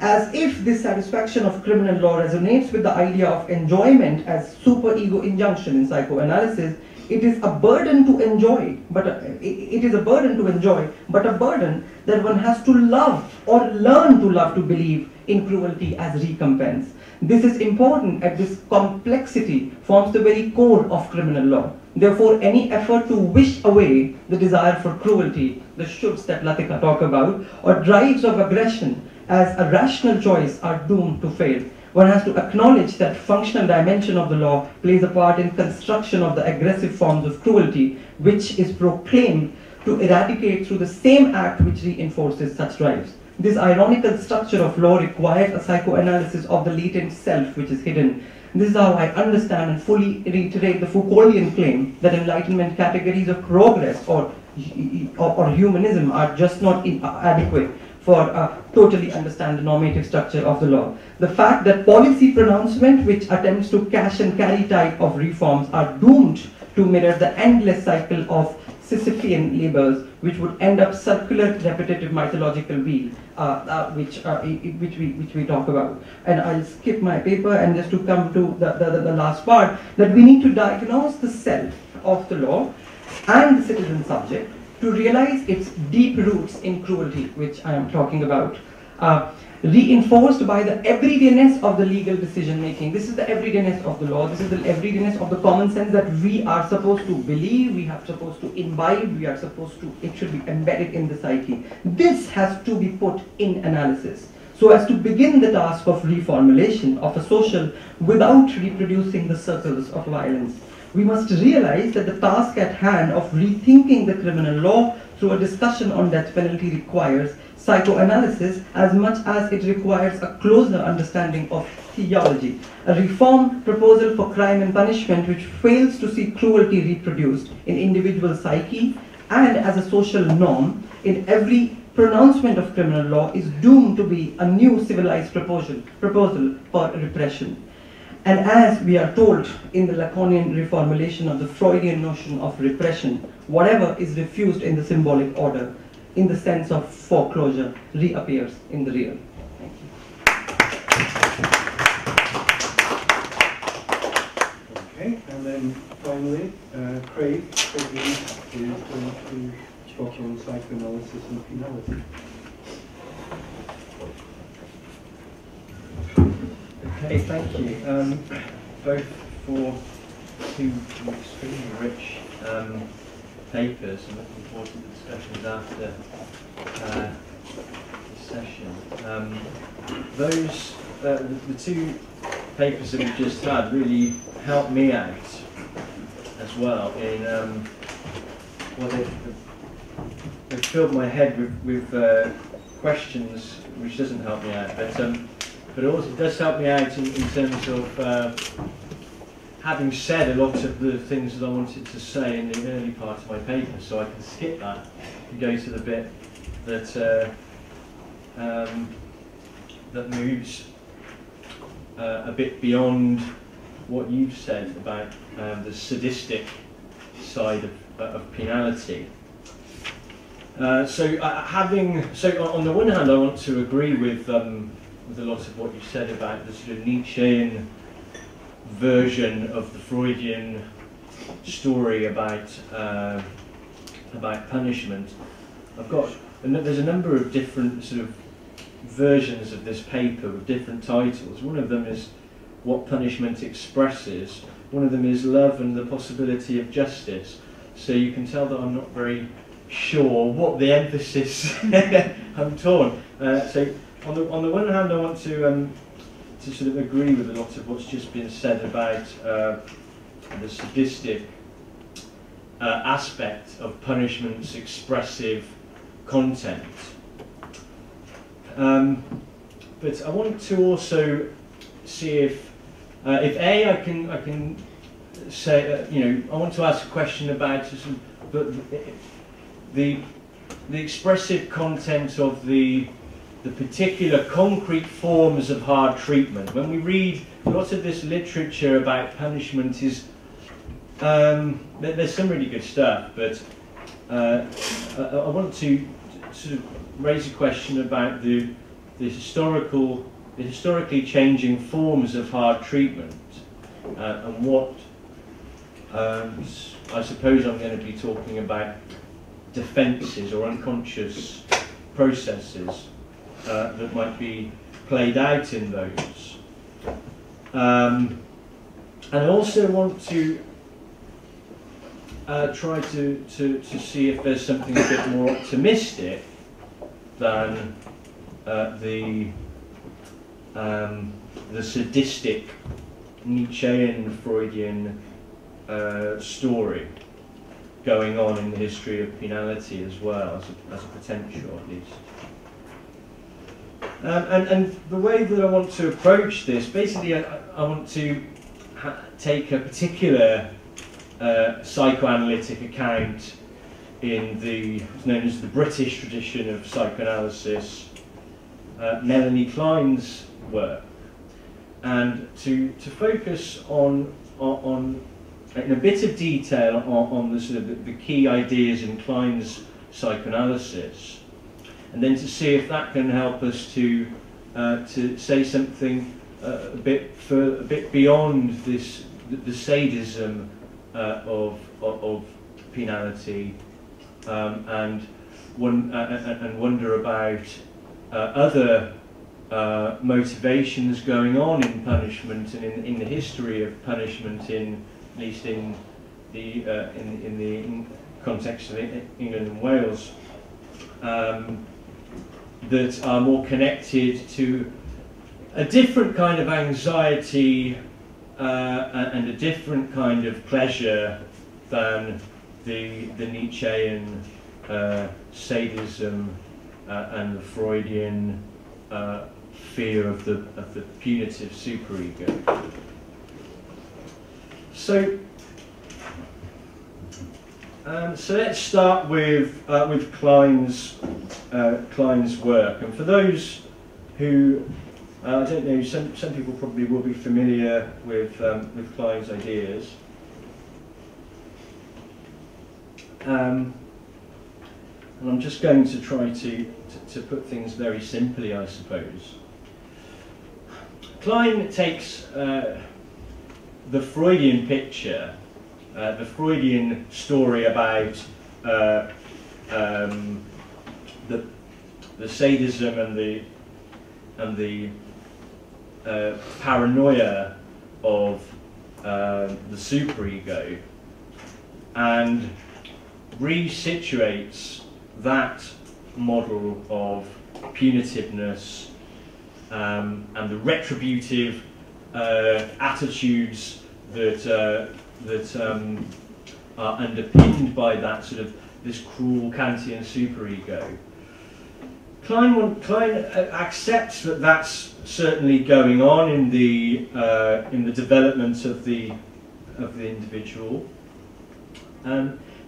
As if this satisfaction of criminal law resonates with the idea of enjoyment as superego injunction in psychoanalysis, it is a burden to enjoy, but a burden that one has to love or learn to love, to believe in cruelty as recompense. This is important, as this complexity forms the very core of criminal law. Therefore, any effort to wish away the desire for cruelty, the shoulds that Latika talk about, or drives of aggression as a rational choice are doomed to fail. One has to acknowledge that functional dimension of the law plays a part in construction of the aggressive forms of cruelty, which is proclaimed to eradicate through the same act which reinforces such drives. This ironical structure of law requires a psychoanalysis of the latent self which is hidden. This is how I understand and fully reiterate the Foucauldian claim that Enlightenment categories of progress or humanism are just not adequate for totally understand the normative structure of the law. The fact that policy pronouncement which attempts to cash and carry type of reforms are doomed to mirror the endless cycle of Sisyphean labors, which would end up circular, repetitive mythological wheel, which we talk about. And I'll skip my paper and just to come to the last part, that we need to diagnose the self of the law and the citizen subject to realize its deep roots in cruelty, which I am talking about. Reinforced by the everydayness of the legal decision making. This is the everydayness of the law, this is the everydayness of the common sense that we are supposed to believe, we are supposed to imbibe, we are supposed to, it should be embedded in the psyche. This has to be put in analysis so as to begin the task of reformulation of a social without reproducing the circles of violence. We must realize that the task at hand of rethinking the criminal law through a discussion on death penalty requires psychoanalysis as much as it requires a closer understanding of theology. A reform proposal for crime and punishment which fails to see cruelty reproduced in individual psyche and as a social norm in every pronouncement of criminal law is doomed to be a new civilized proposal for repression. And as we are told in the Lacanian reformulation of the Freudian notion of repression, whatever is refused in the symbolic order, in the sense of foreclosure, reappears in the real. Thank you. Okay, and then finally, Craig is going to talk on psychoanalysis and penalty. Okay, thank you. Both for two extremely rich papers. I'm looking forward to the discussions after this session. The two papers that we've just had really helped me out as well in, well, they've filled my head with questions, which doesn't help me out, but also it does help me out in terms of having said a lot of the things that I wanted to say in the early part of my paper, so I can skip that and go to the bit that that moves a bit beyond what you've said about the sadistic side of penalty. So on the one hand, I want to agree with a lot of what you said about the sort of Nietzschean version of the Freudian story about punishment. There's a number of different sort of versions of this paper with different titles. One of them is What Punishment Expresses. One of them is Love and the Possibility of Justice. So you can tell that I'm not very sure what the emphasis. I'm torn. So on the one hand, I want to sort of agree with a lot of what's just been said about the sadistic aspect of punishment's expressive content. But I want to also see if I can say, I want to ask a question about the expressive content of the particular concrete forms of hard treatment. When we read a lot of this literature about punishment is, there's some really good stuff, but I want to sort of raise a question about the historically changing forms of hard treatment, and what I suppose I'm going to be talking about defences or unconscious processes that might be played out in those. And I also want to try to see if there's something a bit more optimistic than the sadistic Nietzschean Freudian story going on in the history of penality as well, as a potential at least. And the way that I want to approach this, basically I want to take a particular psychoanalytic account in what's known as the British tradition of psychoanalysis, Melanie Klein's work, and to focus on in a bit of detail on the sort of the key ideas in Klein's psychoanalysis, and then to see if that can help us to say something a bit beyond this the sadism of penality, and wonder about other motivations going on in punishment and in the history of punishment, at least in the context of England and Wales, that are more connected to a different kind of anxiety and a different kind of pleasure than the Nietzschean sadism and the Freudian fear of the punitive superego. So let's start with Klein's work, and for those who I don't know, some people probably will be familiar with Klein's ideas. And I'm just going to try to put things very simply, I suppose. Klein takes the Freudian picture, the Freudian story about the sadism and the paranoia of the superego, and resituates that model of punitiveness and the retributive attitudes that are underpinned by that sort of this cruel Kantian superego. Klein accepts that that's certainly going on in the development of the individual,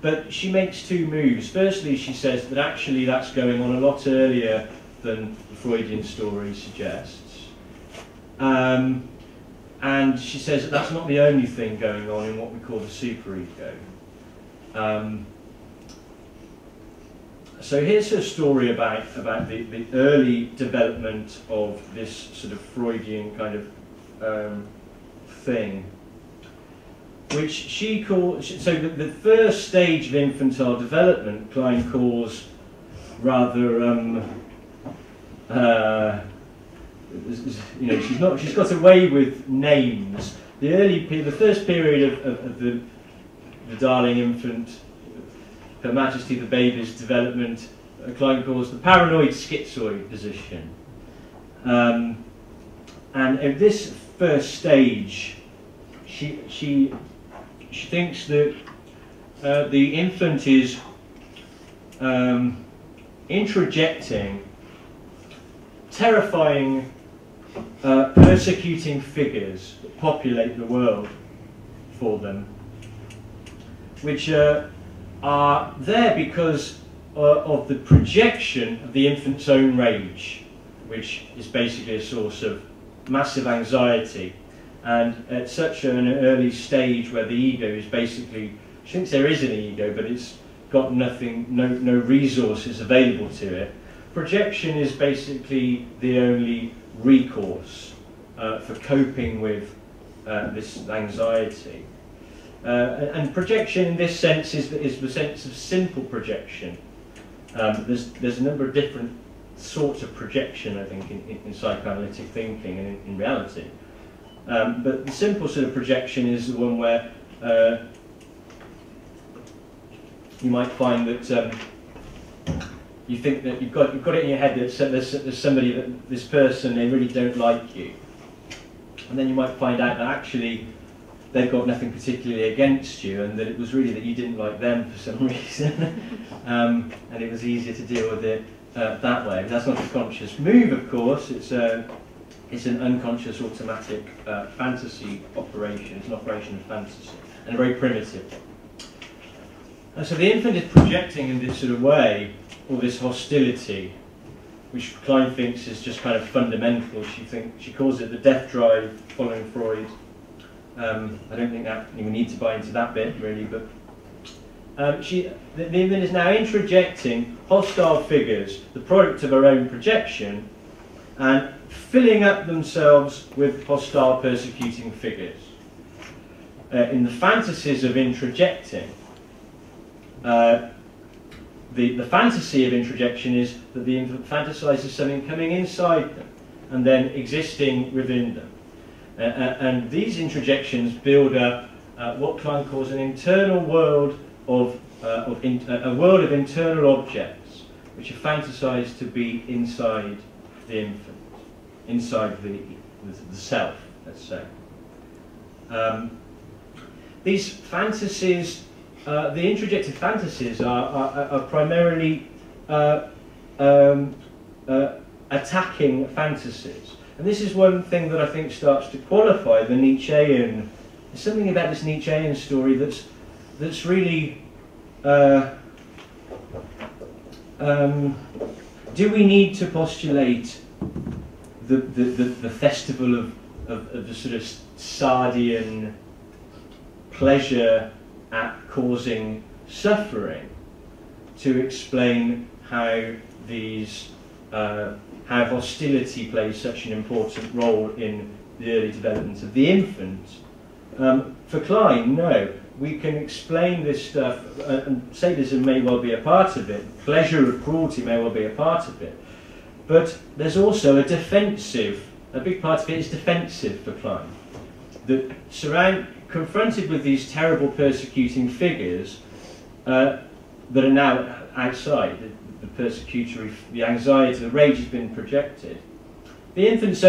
but she makes two moves. Firstly, she says that actually that's going on a lot earlier than the Freudian story suggests, and she says that that's not the only thing going on in what we call the superego. So here's her story about the early development of this sort of Freudian kind of thing, which she calls, so the first stage of infantile development Klein calls rather, you know, she's got away with names. The first period of the darling infant, Her Majesty the Baby's development, Klein calls the paranoid schizoid position. And at this first stage, she thinks that the infant is introjecting terrifying, persecuting figures that populate the world for them, which are there because of the projection of the infant's own rage, which is basically a source of massive anxiety. And at such an early stage where the ego is basically, she thinks there is an ego, but it's got nothing, no resources available to it. Projection is basically the only recourse for coping with this anxiety. And projection in this sense is the sense of simple projection. There's a number of different sorts of projection, I think, in psychoanalytic thinking and in reality. But the simple sort of projection is the one where you might find that you think that you've got it in your head that there's somebody, that this person, they really don't like you, and then you might find out that actually they've got nothing particularly against you, and that it was really that you didn't like them for some reason, and it was easier to deal with it that way. But that's not a conscious move, of course. It's an unconscious automatic fantasy operation. It's an operation of fantasy, and very primitive. And so the infant is projecting in this sort of way all this hostility, which Klein thinks is just kind of fundamental. She calls it the death drive, following Freud. I don't think that we need to buy into that bit really, but the infant is now introjecting hostile figures, the product of her own projection, and filling up themselves with hostile persecuting figures. In the fantasies of introjecting, the fantasy of introjection is that the infant fantasizes something coming inside them and then existing within them. And these introjections build up what Klein calls an internal world of a world of internal objects, which are fantasized to be inside the infant, inside the self, let's say. These fantasies, the introjected fantasies, are primarily attacking fantasies. And this is one thing that I think starts to qualify the Nietzschean. There's something about this Nietzschean story that's really. Do we need to postulate the festival of the sort of Sardian pleasure at causing suffering to explain how these how hostility plays such an important role in the early development of the infant? For Klein, no. We can explain this stuff, and sadism may well be a part of it, pleasure of cruelty may well be a part of it, but there's also a big part of it is defensive for Klein. That confronted with these terrible persecuting figures that are now outside, the persecutory, the anxiety, the rage has been projected. The infant's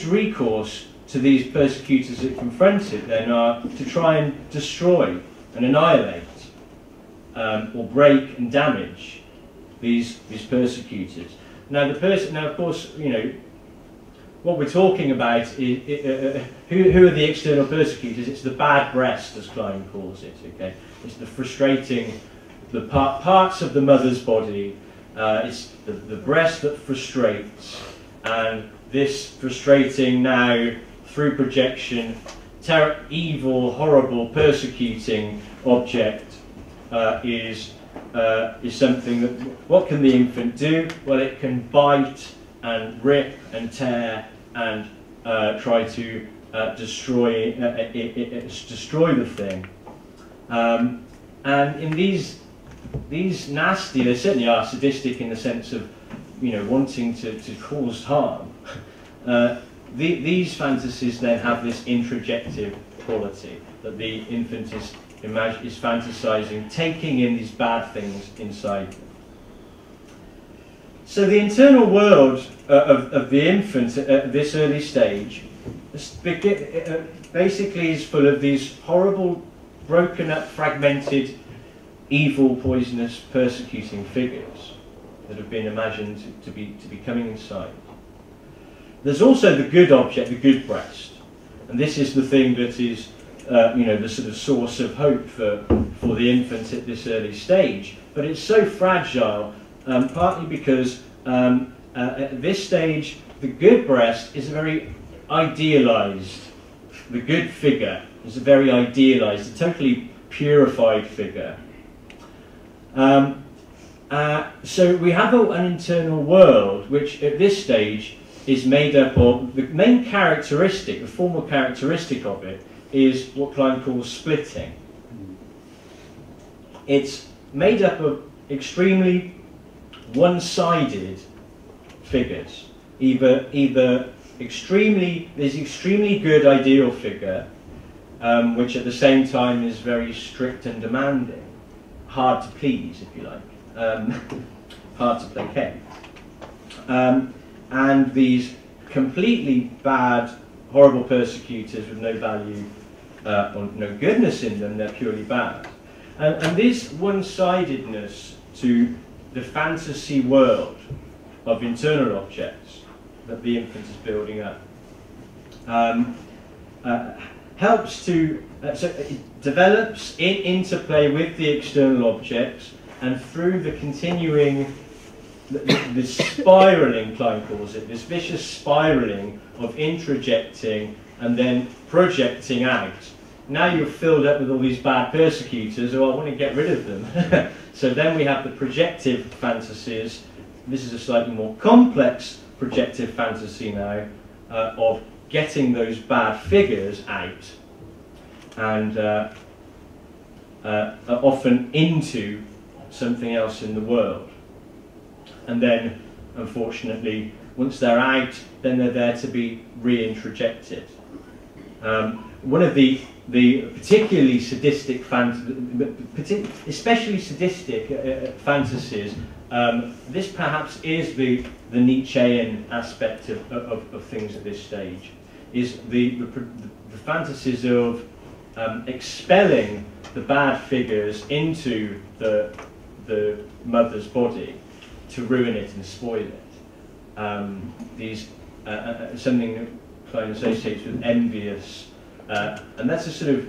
recourse to these persecutors that confront it then are to try and destroy and annihilate or break and damage these persecutors. Now of course, you know, what we're talking about is who are the external persecutors? It's the bad breast, as Klein calls it. Okay, it's the frustrating, the parts of the mother's body. It's the breast that frustrates, and this frustrating now through projection, evil, horrible, persecuting object is something that. What can the infant do? Well, it can bite and rip and tear and try to destroy the thing. And in these nasty, they certainly are sadistic in the sense of, you know, wanting to cause harm. These fantasies then have this introjective quality, that the infant is fantasizing, taking in these bad things inside them. So the internal world of the infant at this early stage basically is full of these horrible, broken up, fragmented, evil, poisonous, persecuting figures that have been imagined to be coming inside. There's also the good object, the good breast, and this is the thing that is, you know, the sort of source of hope for the infant at this early stage. But it's so fragile, partly because at this stage the good breast is a very idealised. The good figure is a very idealised, a totally purified figure. So we have an internal world which at this stage is made up of, the main characteristic, the formal characteristic of it, is what Klein calls splitting. It's made up of extremely one-sided figures. Either there's extremely good ideal figure, which at the same time is very strict and demanding, hard to please, if you like, hard to placate. And these completely bad, horrible persecutors with no value or no goodness in them, they're purely bad. And this one-sidedness to the fantasy world of internal objects that the infant is building up helps to, so it develops in interplay with the external objects, and through the continuing, the spiralling, Klein calls it, this vicious spiralling of introjecting and then projecting out. Now you're filled up with all these bad persecutors, oh, I want to get rid of them. So then we have the projective fantasies. This is a slightly more complex projective fantasy now of getting those bad figures out and often into something else in the world. And then, unfortunately, once they're out, then they're there to be reintrojected. One of the particularly sadistic, especially sadistic fantasies, this perhaps is the Nietzschean aspect of things at this stage, is the fantasies of expelling the bad figures into the mother's body to ruin it and spoil it. These something that Klein associates with envious, and that's a sort of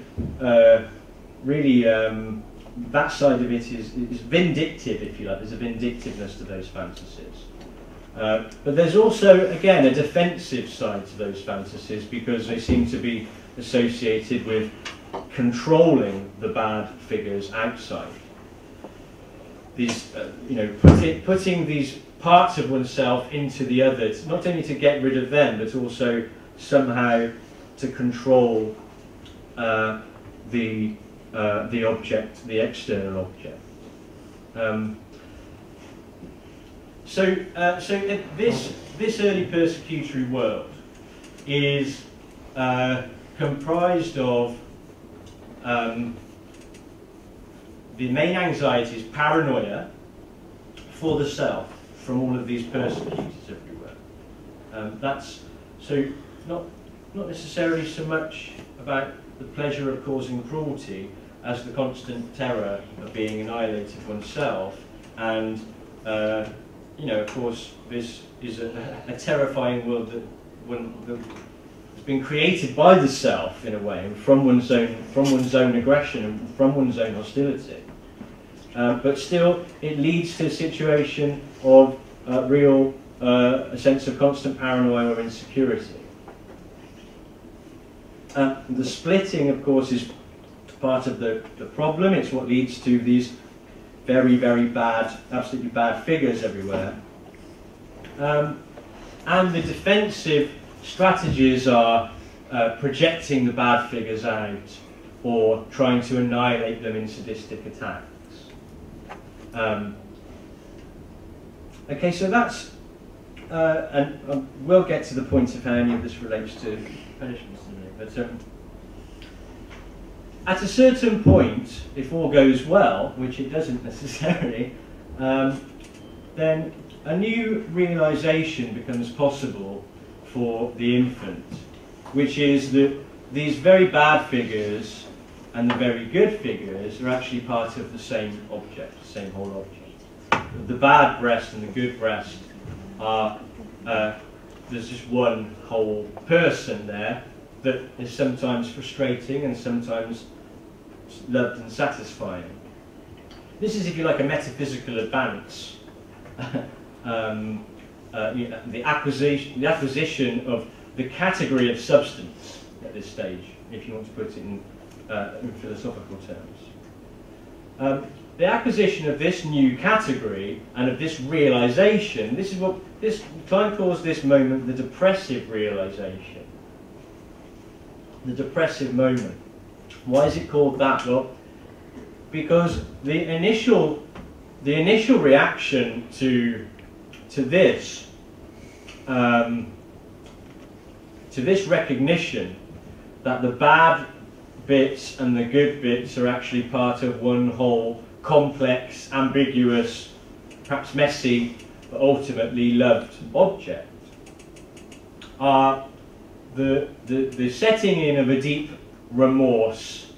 really that side of it is vindictive, if you like. There's a vindictiveness to those fantasies. But there's also, again, a defensive side to those fantasies because they seem to be associated with controlling the bad figures outside. These, putting these parts of oneself into the others, not only to get rid of them, but also somehow to control the object, the external object. So this early persecutory world is comprised of the main anxiety is paranoia for the self from all of these persecutors everywhere. That's so not necessarily so much about the pleasure of causing cruelty as the constant terror of being annihilated oneself, and of course, this is a terrifying world that has been created by the self in a way, and from one's own aggression and from one's own hostility. But still, it leads to a situation of a sense of constant paranoia or insecurity. The splitting, of course, is part of the problem. It's what leads to these very, very bad, absolutely bad figures everywhere. And the defensive strategies are projecting the bad figures out or trying to annihilate them in sadistic attacks. Okay, so that's, and we'll get to the point of how any of this relates to punishments in a minute, but at a certain point, if all goes well, which it doesn't necessarily, then a new realization becomes possible for the infant, which is that these very bad figures and the very good figures are actually part of the same object, the same whole object. The bad breast and the good breast are, there's just one whole person there that is sometimes frustrating and sometimes loved and satisfying. This is, if you like, a metaphysical advance. The acquisition of the category of substance at this stage, if you want to put it in philosophical terms. The acquisition of this new category and of this realization, this is what Klein calls this moment the depressive realization. The depressive moment. Why is it called that? Well, because the initial reaction to this recognition that the bad bits and the good bits are actually part of one whole complex, ambiguous, perhaps messy, but ultimately loved object, are the setting in of a deep remorse,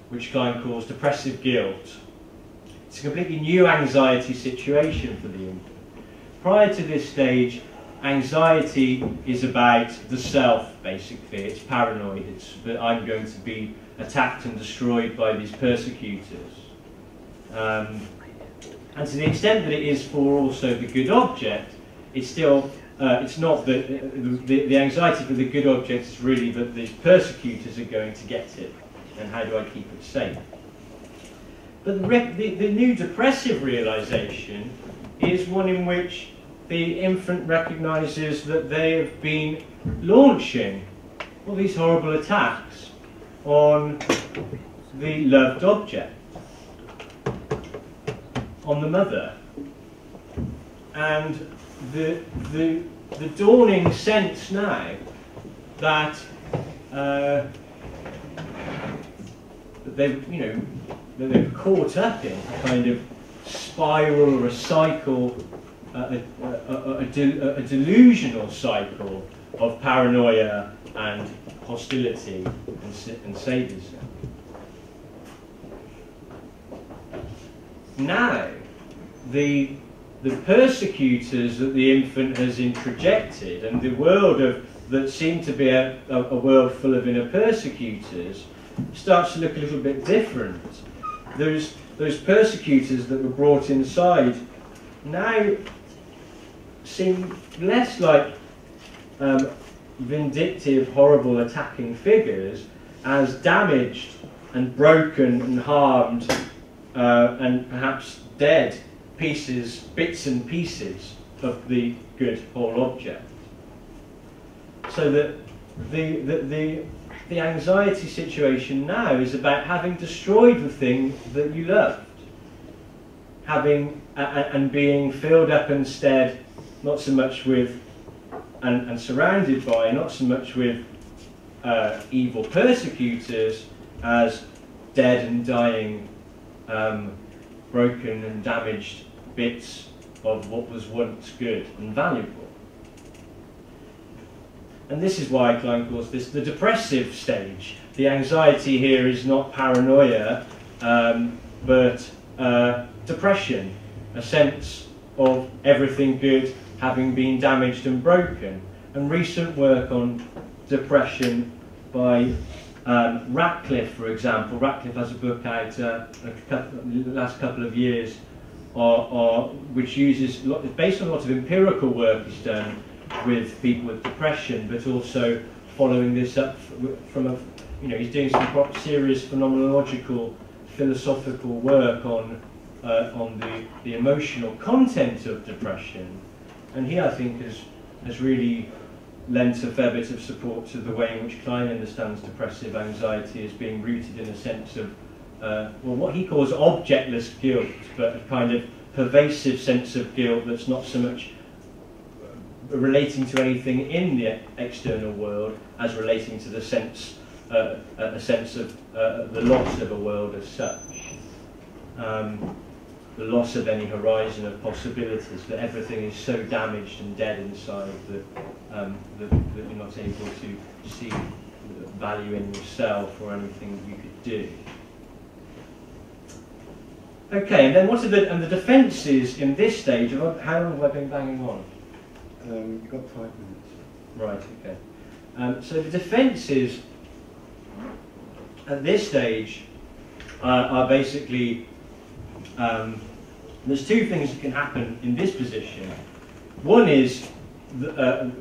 which Klein calls depressive guilt. It's a completely new anxiety situation for the infant. Prior to this stage, anxiety is about the self, basically. It's paranoid. It's that I'm going to be attacked and destroyed by these persecutors. And to the extent that it is for also the good object, it's still, it's not that the anxiety for the good object is really that these persecutors are going to get it, and how do I keep it safe? But the new depressive realization is one in which the infant recognizes that they have been launching all these horrible attacks on the loved object, on the mother. And the dawning sense now that they've, that they're caught up in a kind of spiral or a cycle, a delusional cycle of paranoia and hostility and sadism. Now, the persecutors that the infant has introjected, and the world that seemed to be a world full of inner persecutors, starts to look a little bit different. Those persecutors that were brought inside now seem less like vindictive, horrible, attacking figures, as damaged and broken and harmed and perhaps dead bits and pieces of the good whole object. So that the anxiety situation now is about having destroyed the thing that you loved, having and being filled up instead, not so much with and surrounded by, not so much with evil persecutors as dead and dying, broken and damaged bits of what was once good and valuable. And this is why Klein calls this the depressive stage. The anxiety here is not paranoia, but depression, a sense of everything good having been damaged and broken. And recent work on depression by Ratcliffe, for example. Ratcliffe has a book out the last couple of years, which uses, based on a lot of empirical work he's done with people with depression, but also following this up from he's doing some serious phenomenological, philosophical work on the emotional content of depression, and he, I think, has really lent a fair bit of support to the way in which Klein understands depressive anxiety as being rooted in a sense of what he calls objectless guilt, but a kind of pervasive sense of guilt that's not so much relating to anything in the external world as relating to the sense, a sense of the loss of a world as such, the loss of any horizon of possibilities, that everything is so damaged and dead inside that you're not able to see value in yourself or anything you could do. Okay, and then what are the defences in this stage? How long have I been banging on? You've got 5 minutes. Right, okay. So the defences at this stage are basically, there's two things that can happen in this position. One is a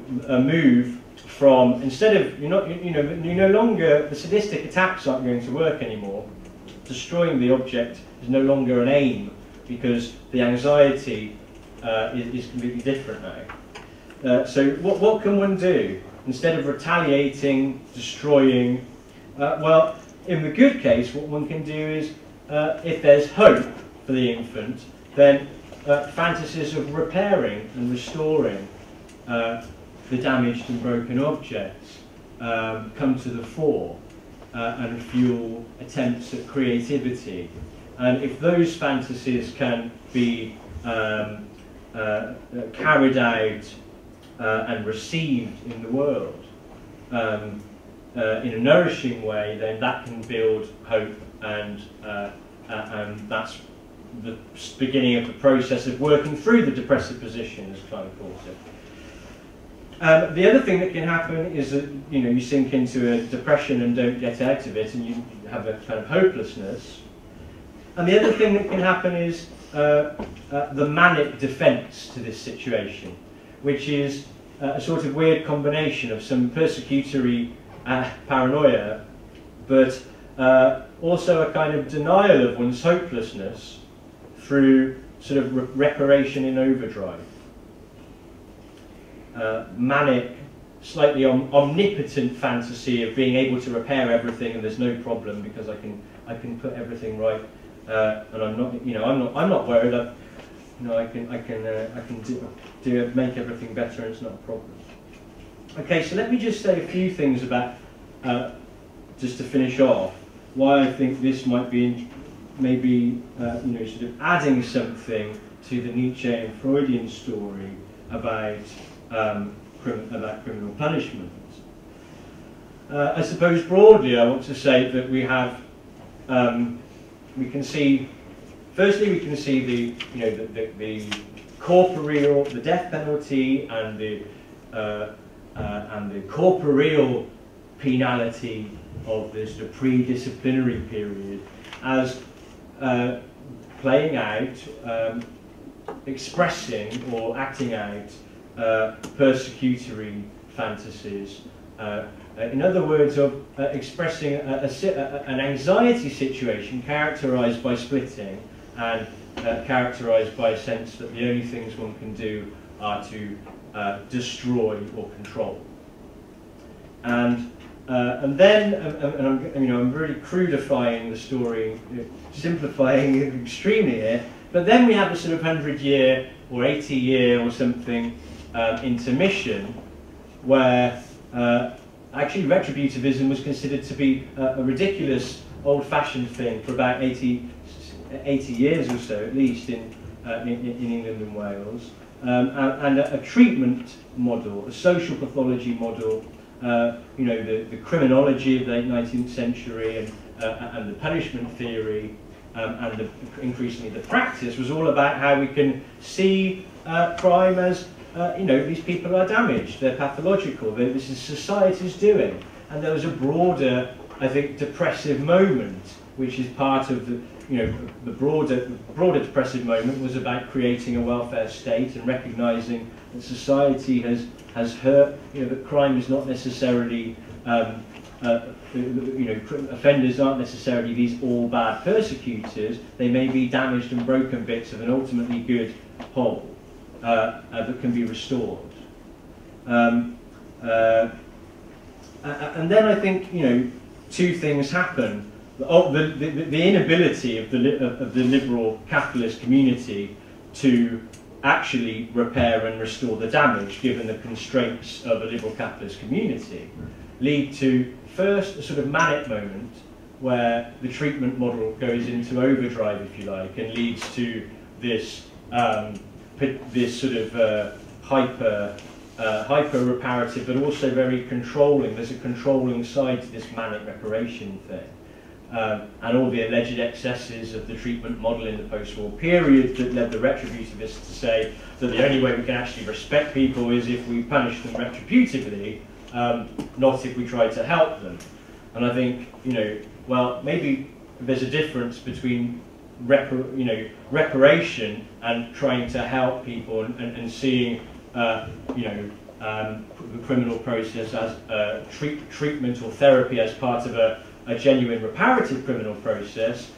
move from, instead of, you're no longer, the sadistic attacks aren't going to work anymore. Destroying the object is no longer an aim, because the anxiety is completely different now. So what can one do? Instead of retaliating, destroying, well, in the good case, what one can do is, if there's hope for the infant, then fantasies of repairing and restoring the damaged and broken objects come to the fore. and fuel attempts at creativity. And if those fantasies can be carried out and received in the world in a nourishing way, then that can build hope, and that's the beginning of the process of working through the depressive position, as Klein calls it. The other thing that can happen is that you sink into a depression and don't get out of it, and you have a kind of hopelessness. And the other thing that can happen is the manic defense to this situation, which is a sort of weird combination of some persecutory paranoia, but also a kind of denial of one's hopelessness through sort of reparation in overdrive. Manic, slightly omnipotent fantasy of being able to repair everything and there's no problem because I can put everything right, and I'm not worried. I can make everything better and it's not a problem. Okay, so let me just say a few things about, just to finish off, why I think this might be maybe sort of adding something to the Nietzschean Freudian story about criminal punishment. I suppose broadly I want to say that we have, we can see, firstly we can see the corporeal, the death penalty and the corporeal penality of this sort of pre-disciplinary period as playing out, expressing or acting out persecutory fantasies. In other words, of expressing an anxiety situation characterized by splitting and characterized by a sense that the only things one can do are to destroy or control. And then, I'm really crudifying the story, simplifying it extremely here, but then we have a sort of 100-year or 80-year or something intermission where actually retributivism was considered to be a ridiculous old-fashioned thing for about 80 years or so, at least in England and Wales, and a treatment model, a social pathology model, the criminology of the late 19th century and the punishment theory, and increasingly the practice was all about how we can see crime as, these people are damaged, they're pathological, this is society's doing. And there was a broader, I think, depressive moment, which is part of the, the broader depressive moment was about creating a welfare state and recognising that society has hurt, that crime is not necessarily, offenders aren't necessarily these all bad persecutors, they may be damaged and broken bits of an ultimately good whole that can be restored. And then I think, two things happen. The inability of the liberal capitalist community to actually repair and restore the damage, given the constraints of a liberal capitalist community, lead to first a sort of manic moment where the treatment model goes into overdrive, if you like, and leads to this sort of hyper reparative, but also very controlling. There's a controlling side to this manic reparation thing. And all the alleged excesses of the treatment model in the post-war period that led the retributivists to say that the only way we can actually respect people is if we punish them retributively, not if we try to help them. And I think, well, maybe there's a difference between reparation and trying to help people and seeing, the criminal process as treatment or therapy as part of a genuine reparative criminal process,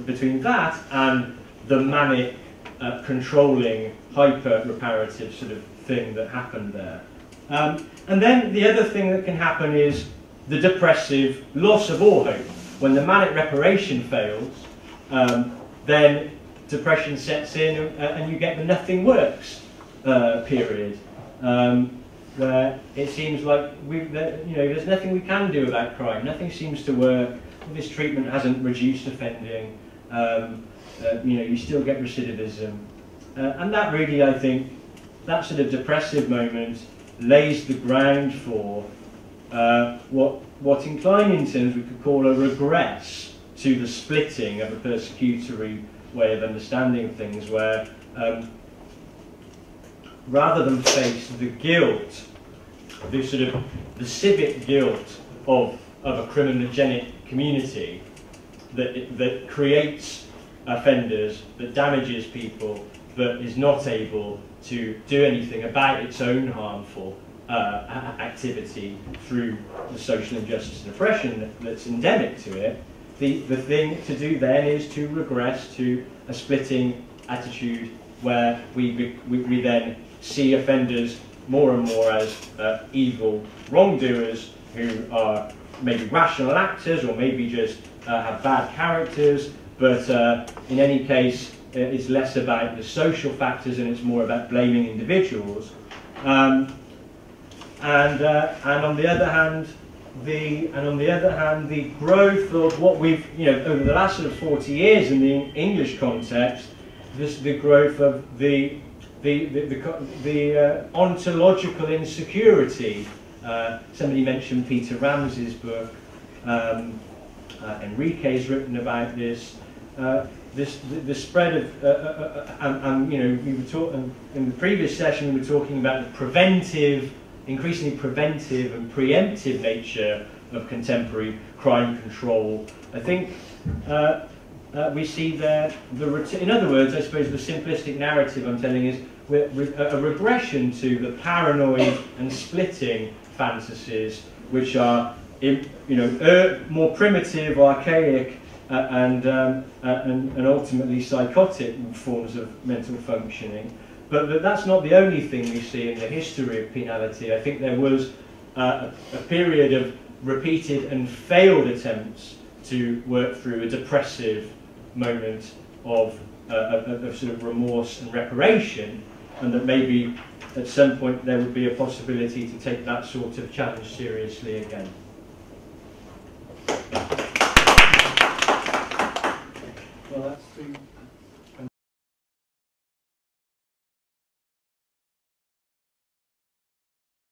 between that and the manic, controlling, hyper-reparative sort of thing that happened there. And then the other thing that can happen is the depressive loss of all hope. When the manic reparation fails, then depression sets in and you get the nothing works period. where it seems like there's nothing we can do about crime. Nothing seems to work. This treatment hasn't reduced offending. You still get recidivism, and that really, I think, that sort of depressive moment lays the ground for what in Kleinian terms we could call a regress to the splitting of a persecutory way of understanding things, where rather than face the guilt, the civic guilt of a criminogenic community that creates offenders, that damages people, but is not able to do anything about its own harmful activity through the social injustice and oppression that's endemic to it, the thing to do then is to regress to a splitting attitude where we then see offenders more and more as evil wrongdoers who are maybe rational actors or maybe just have bad characters, but in any case it's less about the social factors and it's more about blaming individuals. And on the other hand, the growth of what we've, over the last sort of 40 years in the English context, the growth of the ontological insecurity. Somebody mentioned Peter Ramsey's book. Enrique's written about this. The spread of, we were talking in the previous session. We were talking about the preventive, increasingly preventive and preemptive nature of contemporary crime control. I think we see there in other words, I suppose the simplistic narrative I'm telling is a regression to the paranoid and splitting fantasies, which are more primitive, archaic, and ultimately psychotic forms of mental functioning. But that's not the only thing we see in the history of penality. I think there was a period of repeated and failed attempts to work through a depressive moment of sort of remorse and reparation, and that maybe at some point there would be a possibility to take that sort of challenge seriously again.